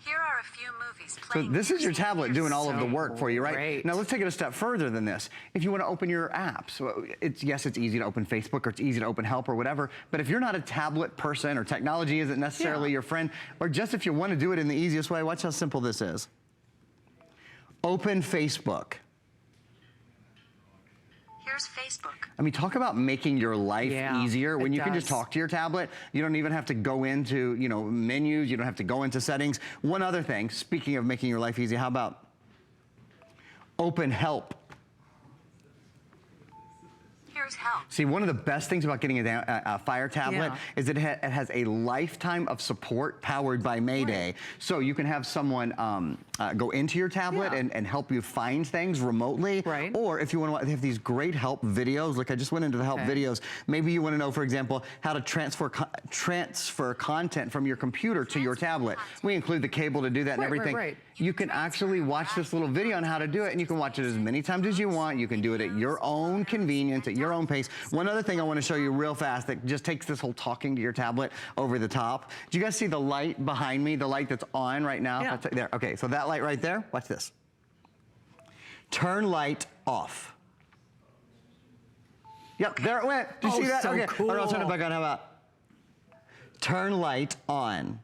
Here are a few movies playing. So this is your tablet doing all of the work for you, right? Great. Now let's take it a step further than this. If you want to open your apps, well, yes, it's easy to open Facebook or it's easy to open Help or whatever, but if you're not a tablet person or technology isn't necessarily your friend, or just if you want to do it in the easiest way, watch how simple this is. Open Facebook. Here's Facebook. I mean, talk about making your life easier when you can just talk to your tablet. You don't even have to go into, you know, menus. You don't have to go into settings. One other thing, speaking of making your life easy, how about Open Help? Here's Help. See, one of the best things about getting a Fire tablet is that it has a lifetime of support powered by Mayday. Right. So you can have someone go into your tablet and help you find things remotely. Right. Or if you want to, they have these great help videos. Look, I just went into the help videos. Maybe you want to know, for example, how to transfer content from your computer to your tablet. We include the cable to do that and everything. Right. You can actually watch this little video on how to do it, and you can watch it as many times as you want. You can do it at your own convenience, at your own pace. One other thing I want to show you real fast that just takes this whole talking to your tablet over the top. Do you guys see the light behind me, the light that's on right now? Yeah. There. Okay, so that light right there, watch this. Turn light off. Yep, there it went. Did you see that? So okay, cool. all right, I'll turn it back on. How about turn light on?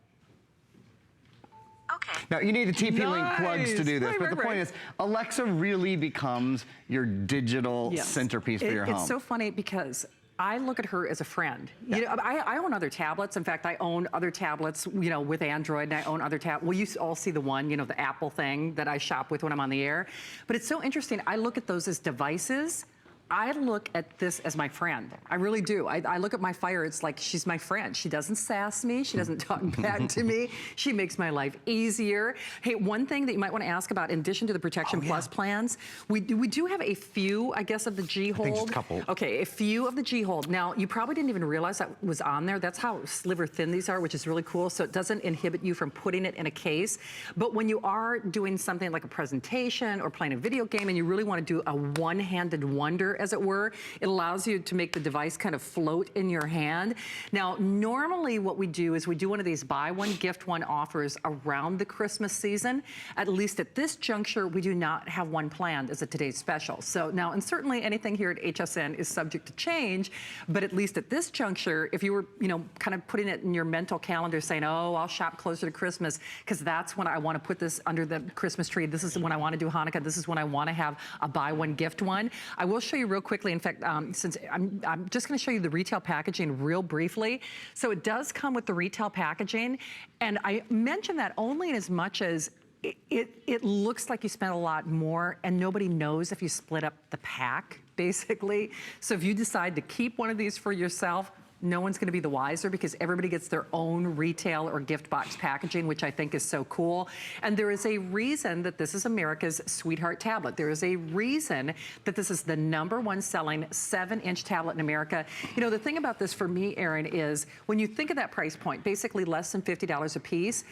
Okay. Now, you need the TP-Link plugs to do this, but the point is, Alexa really becomes your digital centerpiece for your home. It's so funny because I look at her as a friend. You know, I own other tablets. In fact, I own other tablets, you know, with Android, and I own other tablets. Well, you all see the one, you know, the Apple thing that I shop with when I'm on the air. But it's so interesting. I look at those as devices. I look at this as my friend. I really do. I look at my Fire, it's like she's my friend. She doesn't sass me. She doesn't talk back to me. She makes my life easier. Hey, one thing that you might want to ask about, in addition to the Protection Plus plans, we do have a few, I guess, of the G-Hold. I think just a couple. Okay, a few of the G-Hold. Now, you probably didn't even realize that was on there. That's how sliver thin these are, which is really cool. So it doesn't inhibit you from putting it in a case. But when you are doing something like a presentation or playing a video game and you really want to do a one-handed wonder, as it were, it allows you to make the device kind of float in your hand. Now, normally what we do is we do one of these buy one, gift one offers around the Christmas season. At least at this juncture, we do not have one planned as a today's special. So now, and certainly anything here at HSN is subject to change, but at least at this juncture, if you were, you know, kind of putting it in your mental calendar saying, oh, I'll shop closer to Christmas because that's when I want to put this under the Christmas tree. This is when I want to do Hanukkah. This is when I want to have a buy one, gift one. I will show you real quickly. In fact, since I'm just going to show you the retail packaging real briefly. So it does come with the retail packaging. And I mention that only in as much as it looks like you spent a lot more and nobody knows if you split up the pack, basically. So if you decide to keep one of these for yourself, no one's going to be the wiser because everybody gets their own retail or gift box packaging, which I think is so cool. And there is a reason that this is America's sweetheart tablet. There is a reason that this is the #1 selling 7-inch tablet in America. You know, the thing about this for me, Erin, is when you think of that price point, basically less than $50 a piece,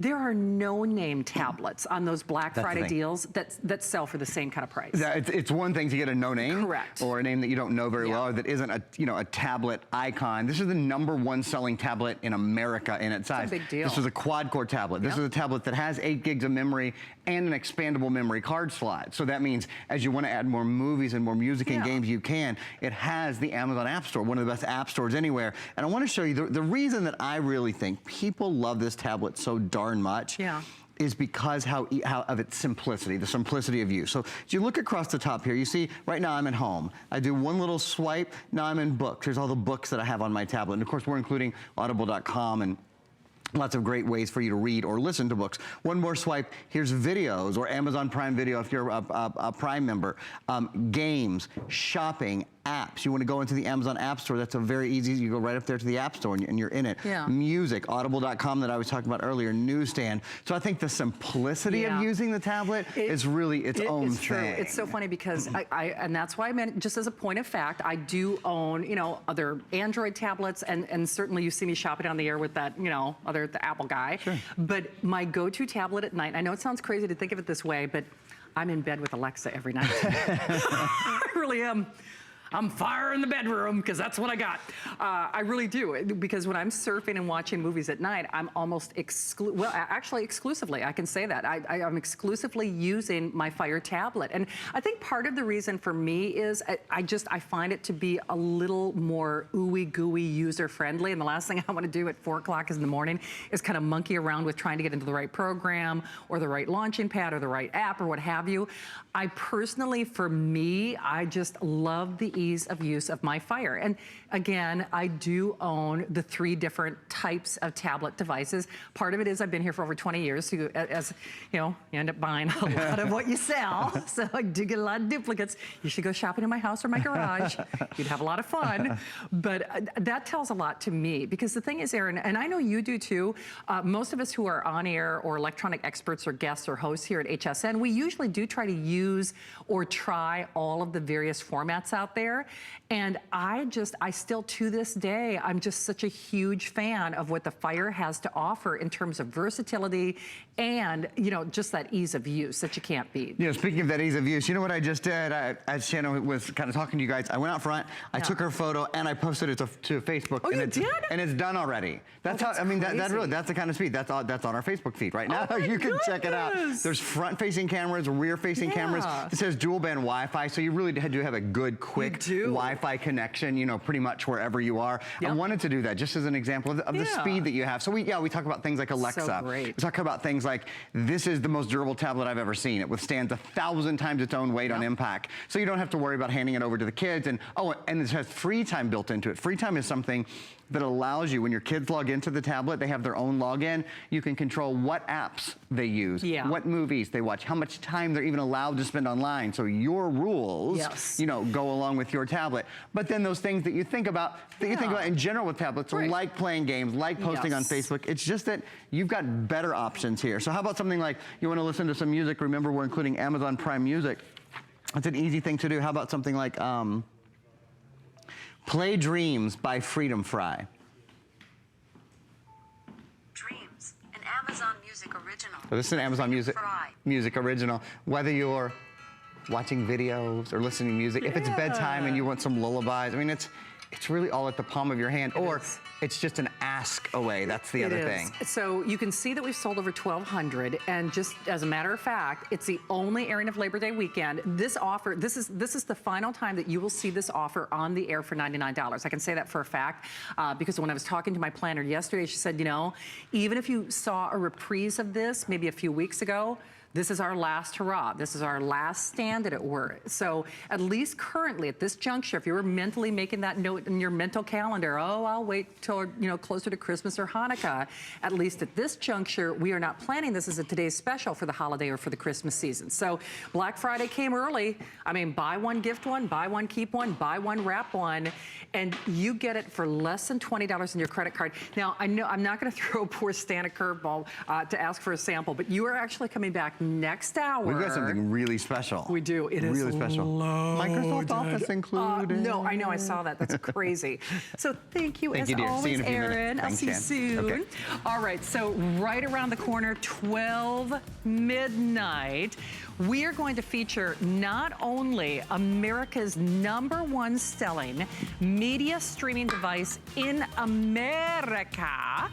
there are no-name tablets on those Black Friday deals that sell for the same kind of price. It's one thing to get a no-name, correct, or a name that you don't know very well, or that isn't a tablet icon. This is the #1 selling tablet in America in its size. That's a big deal. This is a quad-core tablet. This is a tablet that has 8 gigs of memory and an expandable memory card slot. So that means as you want to add more movies and more music and games, you can. It has the Amazon App Store, one of the best app stores anywhere. And I want to show you the reason that I really think people love this tablet so darn much is because how of its simplicity, the simplicity of use. So as you look across the top here, you see right now I'm at home. I do one little swipe, now I'm in books. Here's all the books that I have on my tablet. And of course we're including audible.com and lots of great ways for you to read or listen to books. One more swipe, here's videos or Amazon Prime Video if you're a Prime member. Games, shopping, apps. You want to go into the Amazon App Store, that's a very easy, you go right up there to the App Store and you're in it. Yeah. Music, audible.com that I was talking about earlier, newsstand. So I think the simplicity of using the tablet is really its own thing. True. It's so funny because and that's why I meant, just as a point of fact, I do own, you know, other Android tablets and certainly you see me shopping on the air with that, you know, the Apple guy. Sure. But my go-to tablet at night, I know it sounds crazy to think of it this way, but I'm in bed with Alexa every night. I really am. I'm fire in the bedroom because that's what I got. I really do, because when I'm surfing and watching movies at night, I'm almost actually exclusively, I can say that. I'm exclusively using my Fire tablet. And I think part of the reason for me is I find it to be a little more ooey gooey user friendly. And the last thing I want to do at 4 o'clock in the morning is kind of monkey around with trying to get into the right program or the right launching pad or the right app or what have you. I personally, for me, I just love the ease of use of my Fire. And again, I do own the 3 different types of tablet devices. Part of it is I've been here for over 20 years, so as you know, you end up buying a lot of what you sell. So I do get a lot of duplicates. You should go shopping in my house or my garage. You'd have a lot of fun. But that tells a lot to me, because the thing is, Aaron, and I know you do too, most of us who are on air or electronic experts or guests or hosts here at HSN, we usually do try to use or try all of the various formats out there. And I still to this day, I'm just such a huge fan of what the Fire has to offer in terms of versatility and, you know, just that ease of use that you can't beat. You know, speaking of that ease of use, you know what I just did? As Shannon was kind of talking to you guys, I went out front, I took her photo and I posted it to Facebook. Oh, you did? And it's done already. That's how, I mean, that really, that's the kind of speed. That's on our Facebook feed right now. You can check it out. There's front-facing cameras, rear-facing cameras. It says dual-band Wi-Fi, so you really do have a good, quick Wi-Fi connection, you know, pretty much wherever you are. I wanted to do that just as an example of the speed that you have. So we talk about things like Alexa. So great. We talk about things like, this is the most durable tablet I've ever seen. It withstands 1,000 times its own weight on impact. So you don't have to worry about handing it over to the kids. And and it has free time built into it. Free time is something that allows you, when your kids log into the tablet, they have their own login, you can control what apps they use, what movies they watch, how much time they're even allowed to spend online. So your rules, you know, go along with your tablet. But then those things that you think about, in general with tablets, like playing games, like posting on Facebook, it's just that you've got better options here. So how about something like, you want to listen to some music, remember we're including Amazon Prime Music. It's an easy thing to do. How about something like, Play Dreams by Freedom Fry. Dreams, an Amazon Music original. So this is an Amazon Music original. Whether you're watching videos or listening to music, if it's bedtime and you want some lullabies, I mean, it's really all at the palm of your hand, or it's just an ask away. That's the other thing. So you can see that we've sold over 1,200, and just as a matter of fact, it's the only airing of Labor Day weekend. This offer, this is the final time that you will see this offer on the air for $99. I can say that for a fact, because when I was talking to my planner yesterday, she said, you know, even if you saw a reprise of this maybe a few weeks ago, this is our last hurrah. This is our last stand, as it were. So at least currently at this juncture, if you were mentally making that note in your mental calendar, oh, I'll wait till, you know, closer to Christmas or Hanukkah. At least at this juncture, we are not planning this as a today's special for the holiday or for the Christmas season. So Black Friday came early. I mean, buy one, gift one, buy one, keep one, buy one, wrap one, and you get it for less than $20 in your credit card. Now, I know I'm not gonna throw poor Stan a curveball to ask for a sample, but you are actually coming back next hour. We've got something really special. We do. It is really special. Loaded. Microsoft Office included. No, I know. I saw that. That's crazy. So thank you, as dear. always, See you in a few Aaron. minutes. I'll Thanks, see you Jan. soon. Okay. All right. So right around the corner, 12 midnight, we are going to feature not only America's #1 selling media streaming device in America,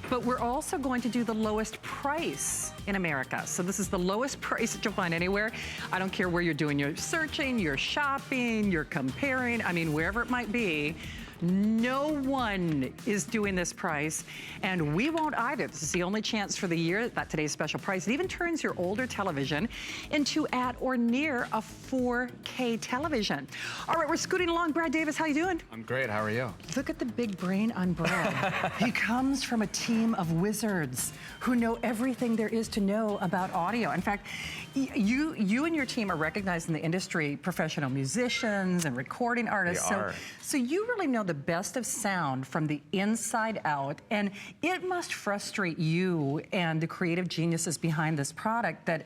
but we're also going to do the lowest price in America. So this is the lowest price that you'll find anywhere. I don't care where you're doing your searching, you're shopping, you're comparing, I mean, wherever it might be. No one is doing this price, and we won't either. This is the only chance for the year that today's special price. It even turns your older television into at or near a 4K television. All right, we're scooting along. Brad Davis, how you doing? I'm great. How are you? Look at the big brain on Brad. He comes from a team of wizards who know everything there is to know about audio. In fact, you and your team are recognized in the industry, professional musicians and recording artists. So you really know the best of sound from the inside out, and it must frustrate you and the creative geniuses behind this product that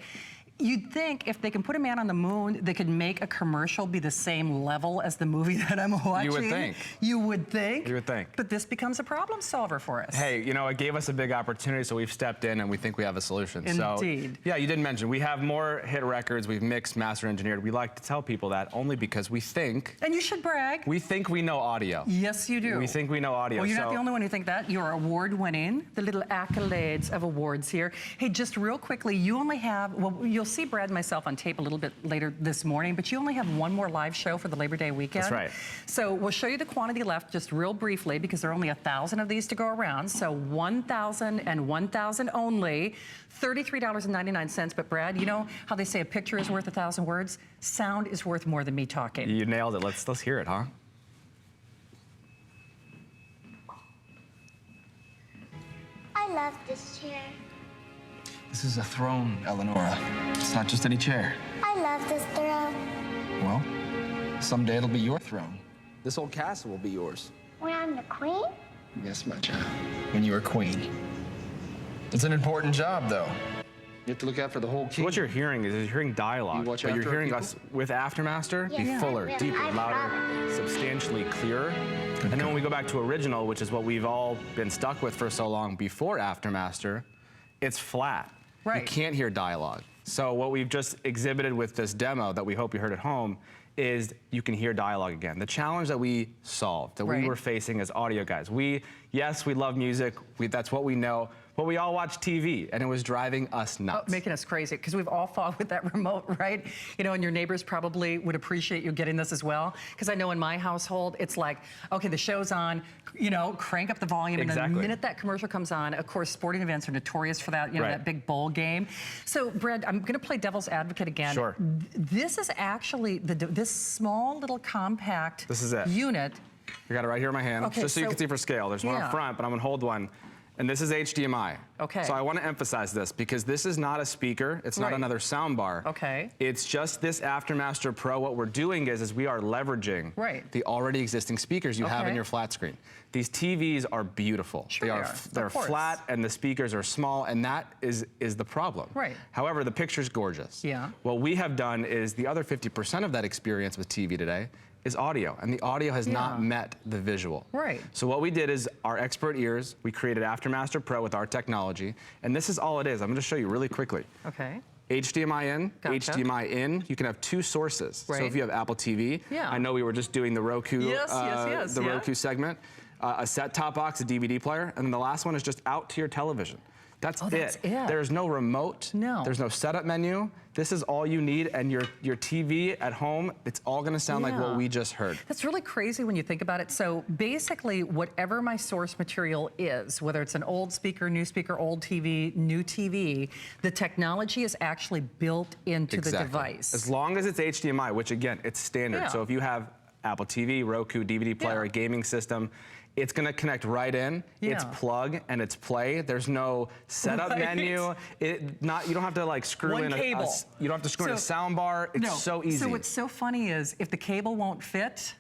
you'd think if they can put a man on the moon, they could make a commercial be the same level as the movie that I'm watching. You would think. You would think. You would think. But this becomes a problem solver for us. Hey, you know, it gave us a big opportunity, so we've stepped in and we think we have a solution. Indeed. So, yeah, you did mention, we have more hit records, we've mixed, master engineered. We like to tell people that only because we think. And you should brag. We think we know audio. Yes, you do. We think we know audio. Well, you're not the only one who think that. You're award-winning, the little accolades of awards here. Hey, just real quickly, you only have, well, you'll see Brad and myself on tape a little bit later this morning, but you only have one more live show for the Labor Day weekend. That's right. So we'll show you the quantity left just real briefly because there are only 1,000 of these to go around. So 1,000 and 1,000 only, $33.99. But Brad, you know how they say a picture is worth 1,000 words? Sound is worth more than me talking. You nailed it. Let's hear it, huh? I love this chair. This is a throne, Eleonora. It's not just any chair. I love this throne. Well, someday it'll be your throne. This whole castle will be yours. When I'm the queen? Yes, my child. When you are queen. It's an important job, though. You have to look out for the whole kingdom. What you're hearing is you're hearing dialogue. You watch but you're after hearing people? us with Aftermaster be Yeah. fuller, Yeah. deeper, I louder, promise. substantially clearer. And then when we go back to original, which is what we've all been stuck with for so long before Aftermaster, it's flat. Right. You can't hear dialogue. So what we've just exhibited with this demo that we hope you heard at home is you can hear dialogue again. The challenge that we solved, that we were facing as audio guys. Yes, we love music. That's what we know. But we all watch TV, and it was driving us nuts. Making us crazy, because we've all fought with that remote, right? You know, and your neighbors probably would appreciate you getting this as well. Because I know in my household, it's like, okay, the show's on, you know, crank up the volume, and then the minute that commercial comes on, of course, sporting events are notorious for that, you know, that big bowl game. So, Brad, I'm gonna play devil's advocate again. Sure. This is actually, this small little compact unit. I got it right here in my hand, just so you can see for scale. There's one up front, but I'm gonna hold one. And this is HDMI. Okay. So I want to emphasize this because this is not a speaker. It's not another sound bar. Okay. It's just this Aftermaster Pro. What we're doing is we are leveraging the already existing speakers you have in your flat screen. These TVs are beautiful. Sure they're flat and the speakers are small, and that is the problem. Right. However, the picture's gorgeous. Yeah. What we have done is the other 50% of that experience with TV today is audio, and the audio has not met the visual. Right. So what we did is our expert ears, we created Aftermaster Pro with our technology, and this is all it is. I'm gonna show you really quickly. Okay. HDMI in, HDMI in. You can have two sources. So if you have Apple TV, I know we were just doing the Roku, the Roku segment, a set-top box, a DVD player, and then the last one is just out to your television. That's it. There's no remote. No. There's no setup menu. This is all you need, and your TV at home, it's all gonna sound like what we just heard. That's really crazy when you think about it. So basically, whatever my source material is, whether it's an old speaker, old TV, new TV, the technology is actually built into the device. As long as it's HDMI, which again, it's standard. So if you have Apple TV, Roku, DVD player, a gaming system, it's gonna connect right in. It's plug and it's play. There's no setup menu. You don't have to like screw in cable. You don't have to screw in a sound bar. It's so easy. So what's so funny is if the cable won't fit,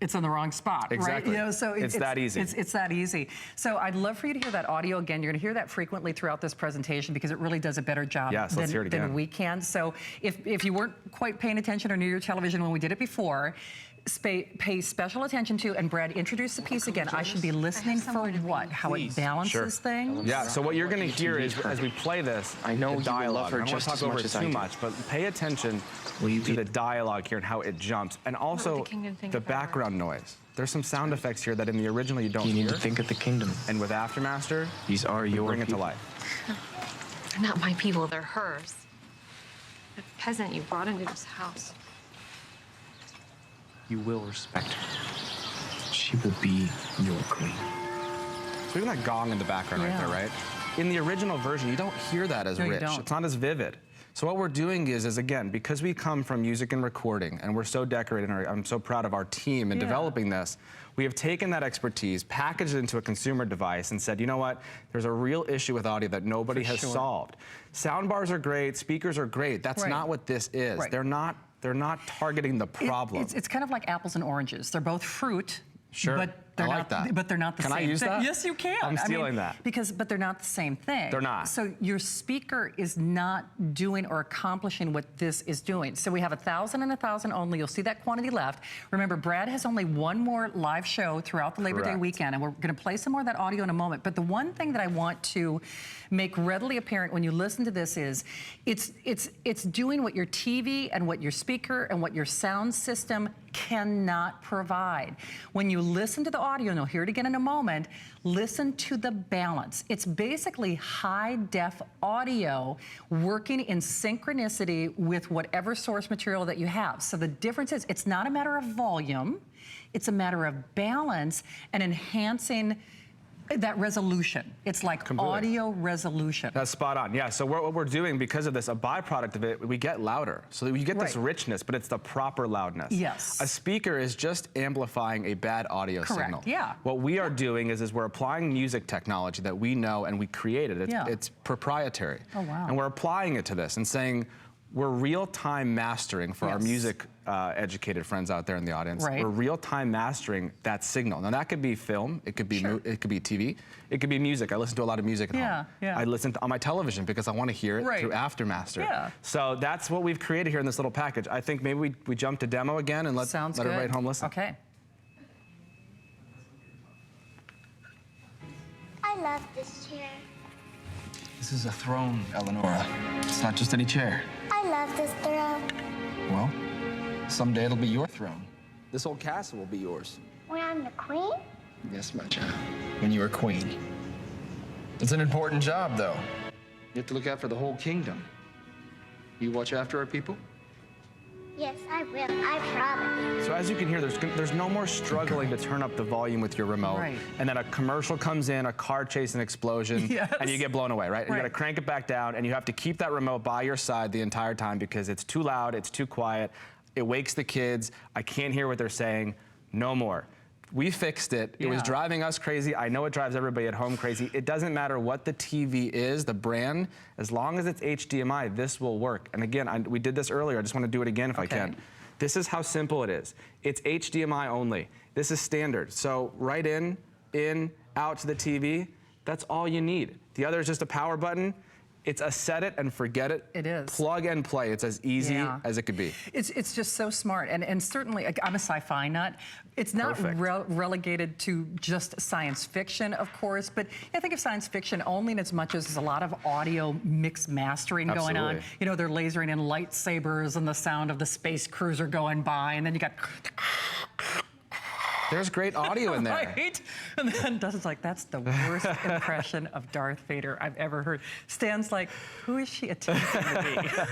it's in the wrong spot, right? You know, so it's that easy. It's that easy. So I'd love for you to hear that audio again. You're going to hear that frequently throughout this presentation because it really does a better job than we can. So if you weren't quite paying attention or near your television when we did it before, pay special attention to, and Brad, introduce the piece again. I should be listening for what? How it balances things? Yeah, so what you're gonna hear is, as we play this, I know the you will love dialogue. her I don't want just to as talk over much it as I too do. much, but pay attention to the dialogue here and how it jumps, and also the background noise. There's some sound effects here that in the original you don't hear. You need to think of the kingdom. And with Aftermaster, these are your bring it to people. life. They're not my people, they're hers. The peasant you brought into this house. You will respect her. She She will be your queen. So even that gong in the background right there, right? In the original version, you don't hear that as rich. It's not as vivid. So what we're doing is again, because we come from music and recording, and we're so decorated, and I'm so proud of our team in developing this, we have taken that expertise, packaged it into a consumer device, and said, you know what? There's a real issue with audio that nobody has solved. Sound bars are great, speakers are great. That's not what this is. They're not targeting the problem. It's kind of like apples and oranges. They're both fruit. Sure. But they're I like that. But they're not the same thing. Can I use that? Yes, you can. I'm stealing that. But they're not the same thing. They're not. So your speaker is not doing or accomplishing what this is doing. So we have 1,000 and 1,000 only. You'll see that quantity left. Remember, Brad has only one more live show throughout the Labor Day weekend, and we're going to play some more of that audio in a moment. But the one thing that I want to make readily apparent when you listen to this is it's doing what your TV and what your speaker and what your sound system cannot provide. When you listen to the audio, and you'll hear it again in a moment, listen to the balance. It's basically high-def audio working in synchronicity with whatever source material that you have. So the difference is it's not a matter of volume, it's a matter of balance and enhancing that resolution. It's like audio resolution. That's spot on. Yeah, so what we're doing, because of this, a byproduct of it, we get louder. So you get this richness, but it's the proper loudness. Yes. A speaker is just amplifying a bad audio signal. Yeah. What we are doing is we're applying music technology that we know and we created. It's proprietary. Oh, wow. And we're applying it to this and saying, we're real-time mastering for our music educated friends out there in the audience. We're real-time mastering that signal. Now that could be film, it could be TV, it could be music. I listen to a lot of music at home. I listen on my television because I want to hear it through Aftermaster. So that's what we've created here in this little package. I think maybe we jump to demo again and let everybody at home listen. Okay. I love this chair. This is a throne, Eleonora. It's not just any chair. I love this throne. Well, someday it'll be your throne. This whole castle will be yours. When I'm the queen? Yes, my child. When you are queen. It's an important job, though. You have to look after the whole kingdom. You watch after our people? Yes, I will. I promise. So as you can hear, there's no more struggling to turn up the volume with your remote. And then a commercial comes in, a car chase, an explosion, and you get blown away, right? And you got to crank it back down, and you have to keep that remote by your side the entire time because it's too loud, it's too quiet, it wakes the kids, I can't hear what they're saying. No more. We fixed it. It was driving us crazy. I know it drives everybody at home crazy. It doesn't matter what the TV is, the brand, as long as it's HDMI, this will work. And again, we did this earlier. I just want to do it again if I can. This is how simple it is. It's HDMI only. This is standard. So right in, out to the TV, that's all you need. The other is just a power button. It's a set it and forget it. It is. Plug and play. It's as easy as it could be. It's just so smart. And certainly, I'm a sci-fi nut. It's not relegated to just science fiction, of course, but I think of science fiction only in as much as there's a lot of audio mix mastering going on. You know, they're lasering in lightsabers and the sound of the space cruiser going by, and then you got... There's great audio in there. Right? And then Dustin's like, that's the worst impression of Darth Vader I've ever heard. Stan's like, who is she attempting to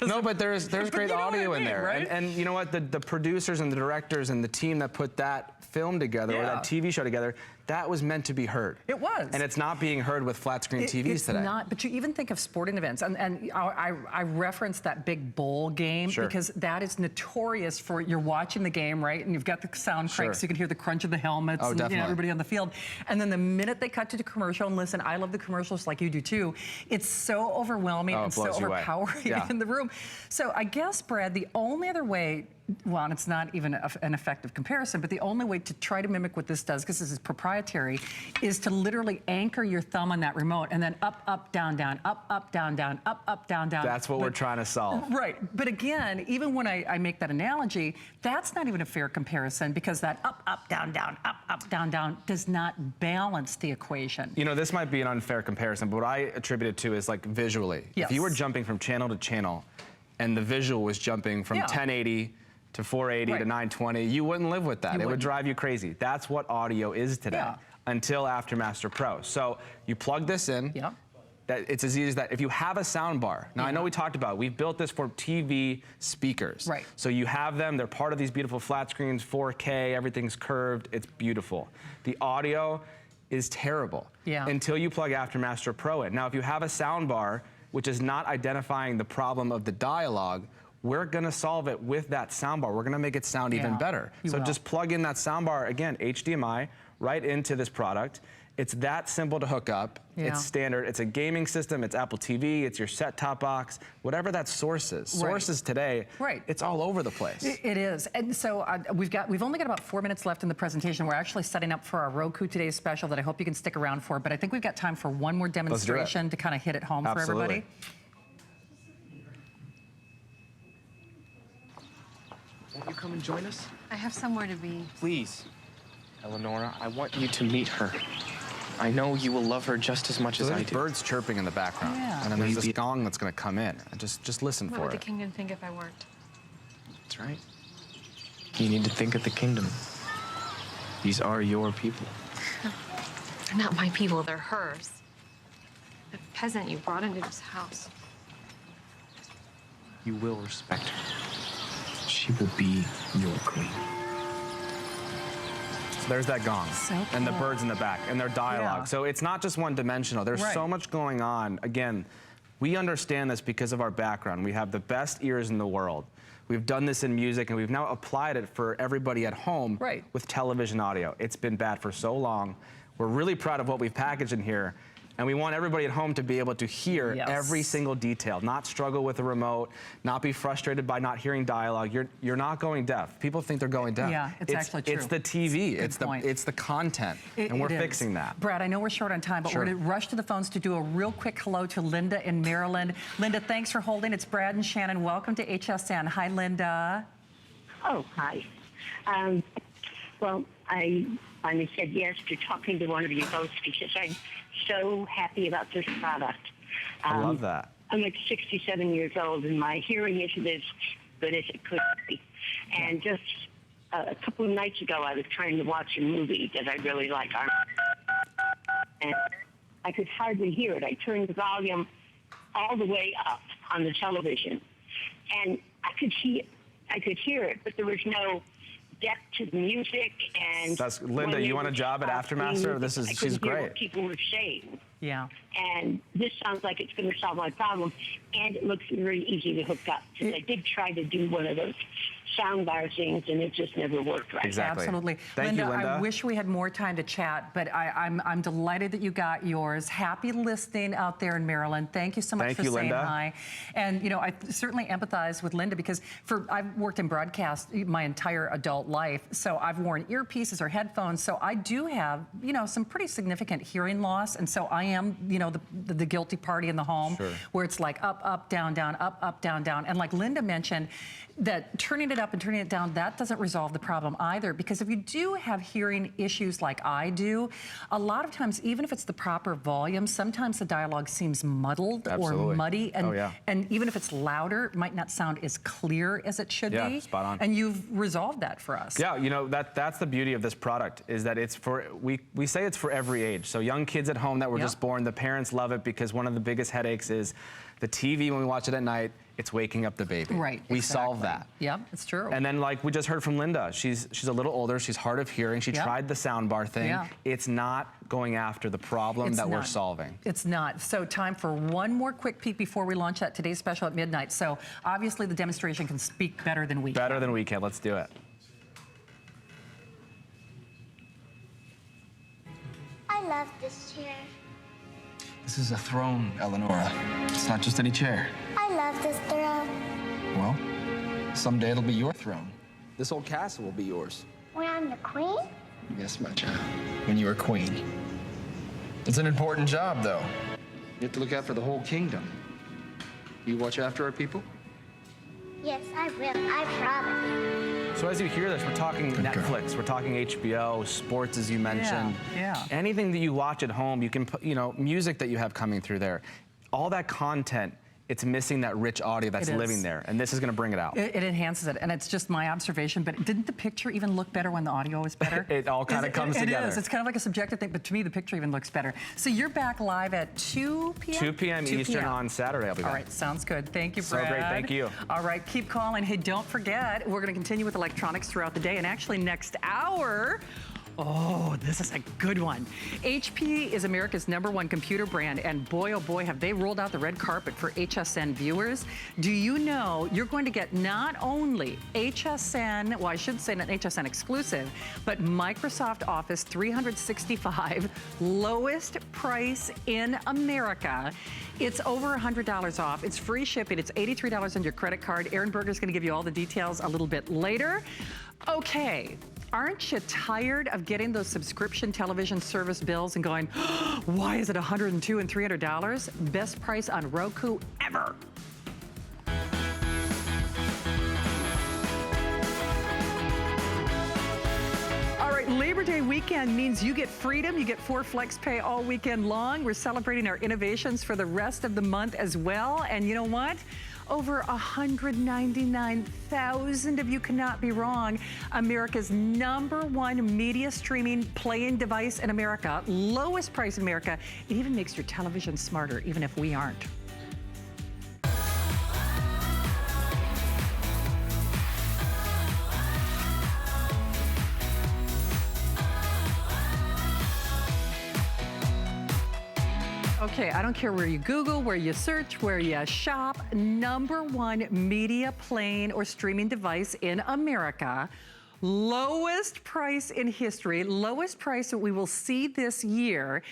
be? No, but there's great audio in there. Right? And you know what? The producers and the directors and the team that put that film together or that TV show together, that was meant to be heard. It was. And it's not being heard with flat screen TVs today. It's not, but you even think of sporting events, and I referenced that big bowl game because that is notorious for, you're watching the game, right? And you've got the sound crank so you can hear the crunch of the helmets and everybody on the field. And then the minute they cut to the commercial, and listen, I love the commercials like you do too, it's so overwhelming and so overpowering in the room. So I guess, Brad, the only other way, well, and it's not even an effective comparison, but the only way to try to mimic what this does, because this is proprietary, is to literally anchor your thumb on that remote and then up, up, down, down, up, up, down, down, up, up, down, down. That's what we're trying to solve. Right. But again, even when I make that analogy, that's not even a fair comparison because that up, up, down, down, up, up, down, down does not balance the equation. You know, this might be an unfair comparison, but what I attribute it to is like visually. If you were jumping from channel to channel and the visual was jumping from 1080 to 480 to 920, you wouldn't live with that. It would drive you crazy. That's what audio is today until Aftermaster Pro. So you plug this in, that it's as easy as that. If you have a sound bar, now I know we talked about it, we've built this for TV speakers. Right. So you have them, they're part of these beautiful flat screens, 4K, everything's curved, it's beautiful. The audio is terrible until you plug Aftermaster Pro in. Now, if you have a sound bar, which is not identifying the problem of the dialogue, we're gonna solve it with that soundbar. We're gonna make it sound even better. So just plug in that soundbar, again, HDMI, right into this product. It's that simple to hook up. It's standard. It's a gaming system. It's Apple TV. It's your set-top box. Whatever that source is. Sources today, it's all over the place. It is. And so we've only got about 4 minutes left in the presentation. We're actually setting up for our Roku Today special that I hope you can stick around for. But I think we've got time for one more demonstration to kind of hit it home for everybody. Won't you come and join us? I have somewhere to be. Please. Eleonora, I want you to meet her. I know you will love her just as much as I do. Birds chirping in the background. And then there's this gong that's going to come in. And just listen for it. What would the kingdom think if I weren't? That's right. You need to think of the kingdom. These are your people. They're not my people, they're hers. The peasant you brought into this house. You will respect her. She will be your queen. There's that gong and the birds in the back and their dialogue. So it's not just one-dimensional. There's so much going on. Again, we understand this because of our background. We have the best ears in the world. We've done this in music, and we've now applied it for everybody at home with television audio. It's been bad for so long. We're really proud of what we've packaged in here. And we want everybody at home to be able to hear every single detail, not struggle with a remote, not be frustrated by not hearing dialogue. You're not going deaf. People think they're going deaf. Yeah, it's actually true. It's the TV. It's the content, and we're fixing that. Brad, I know we're short on time, but we're going to rush to the phones to do a real quick hello to Linda in Maryland. Linda, thanks for holding. It's Brad and Shannon. Welcome to HSN. Hi, Linda. Oh, hi. Well, I finally said yes to talking to one of you both because I'm so happy about this product. I love that. I'm like 67 years old, and my hearing isn't as good as it could be. And just a couple of nights ago, I was trying to watch a movie that I really like, and I could hardly hear it. I turned the volume all the way up on the television, and I could hear it, but there was no depth to the music. And that's Linda. You want a job at Aftermaster? She's great. What people were saying. Yeah. And this sounds like it's going to solve my problem, and it looks very easy to hook up. Because I did try to do one of those soundbar things, and it just never worked right. Exactly. Absolutely. Thank you, Linda. I wish we had more time to chat, but I'm delighted that you got yours. Happy listening out there in Maryland. Thank you so much for saying hi. And you know, I certainly empathize with Linda because I've worked in broadcast my entire adult life, so I've worn earpieces or headphones, so I do have, you know, some pretty significant hearing loss, and so I am, you know, the guilty party in the home, where it's like up, up, down, down, up, up, down, down. And like Linda mentioned, that turning it up and turning it down, that doesn't resolve the problem either, because if you do have hearing issues like I do, a lot of times, even if it's the proper volume, sometimes the dialogue seems muddled or muddy, and, and even if it's louder, it might not sound as clear as it should be. Yeah, spot on. And you've resolved that for us. Yeah, you know, that's the beauty of this product, is that it's for, we say it's for every age. So young kids at home that were just born, the parents love it because one of the biggest headaches is the TV when we watch it at night, it's waking up the baby. Right, We solve that. Yep, it's true. And then, like we just heard from Linda, she's a little older, she's hard of hearing, she tried the soundbar thing. It's not going after the problem that we're solving. It's not. So time for one more quick peek before we launch that today's special at midnight. So obviously the demonstration can speak better than we can. Better than we can, let's do it. I love this chair. This is a throne, Eleonora. It's not just any chair. I love this throne. Well, someday it'll be your throne. This old castle will be yours. When I'm the queen? Yes, my child. When you are queen. It's an important job, though. You have to look after the whole kingdom. You watch after our people? Yes, I will. I promise. So as you hear this, we're talking Netflix, we're talking HBO, sports, as you mentioned. Anything that you watch at home, you can put, you know, music that you have coming through there. All that content it's missing that rich audio that's living there. And this is going to bring it out. It enhances it. And it's just my observation, but didn't the picture even look better when the audio is better? It all kind of comes together. It is. It's kind of like a subjective thing, but to me, the picture even looks better. So you're back live at 2 p.m.? 2 p.m. Eastern on Saturday. I'll be back. All right, sounds good. Thank you, Brad. So great. Thank you. All right, keep calling. Hey, don't forget, we're going to continue with electronics throughout the day. And actually, next hour, oh, this is a good one. HP is America's #1 computer brand, and boy, oh boy, have they rolled out the red carpet for HSN viewers. Do you know you're going to get not only HSN, well, I should say not HSN exclusive, but Microsoft Office 365, lowest price in America. It's over $100 off. It's free shipping. It's $83 on your credit card. Aaron Berger's going to give you all the details a little bit later. Okay. Aren't you tired of getting those subscription television service bills and going, oh, why is it $102 and $300? Best price on Roku ever. All right, Labor Day weekend means you get freedom. You get 4 flex pay all weekend long. We're celebrating our innovations for the rest of the month as well. And you know what? Over 199,000 of you cannot be wrong. America's #1 media streaming playing device in America. Lowest price in America. It even makes your television smarter, even if we aren't. Okay, I don't care where you Google, where you search, where you shop, #1 media playing or streaming device in America. Lowest price in history, lowest price that we will see this year.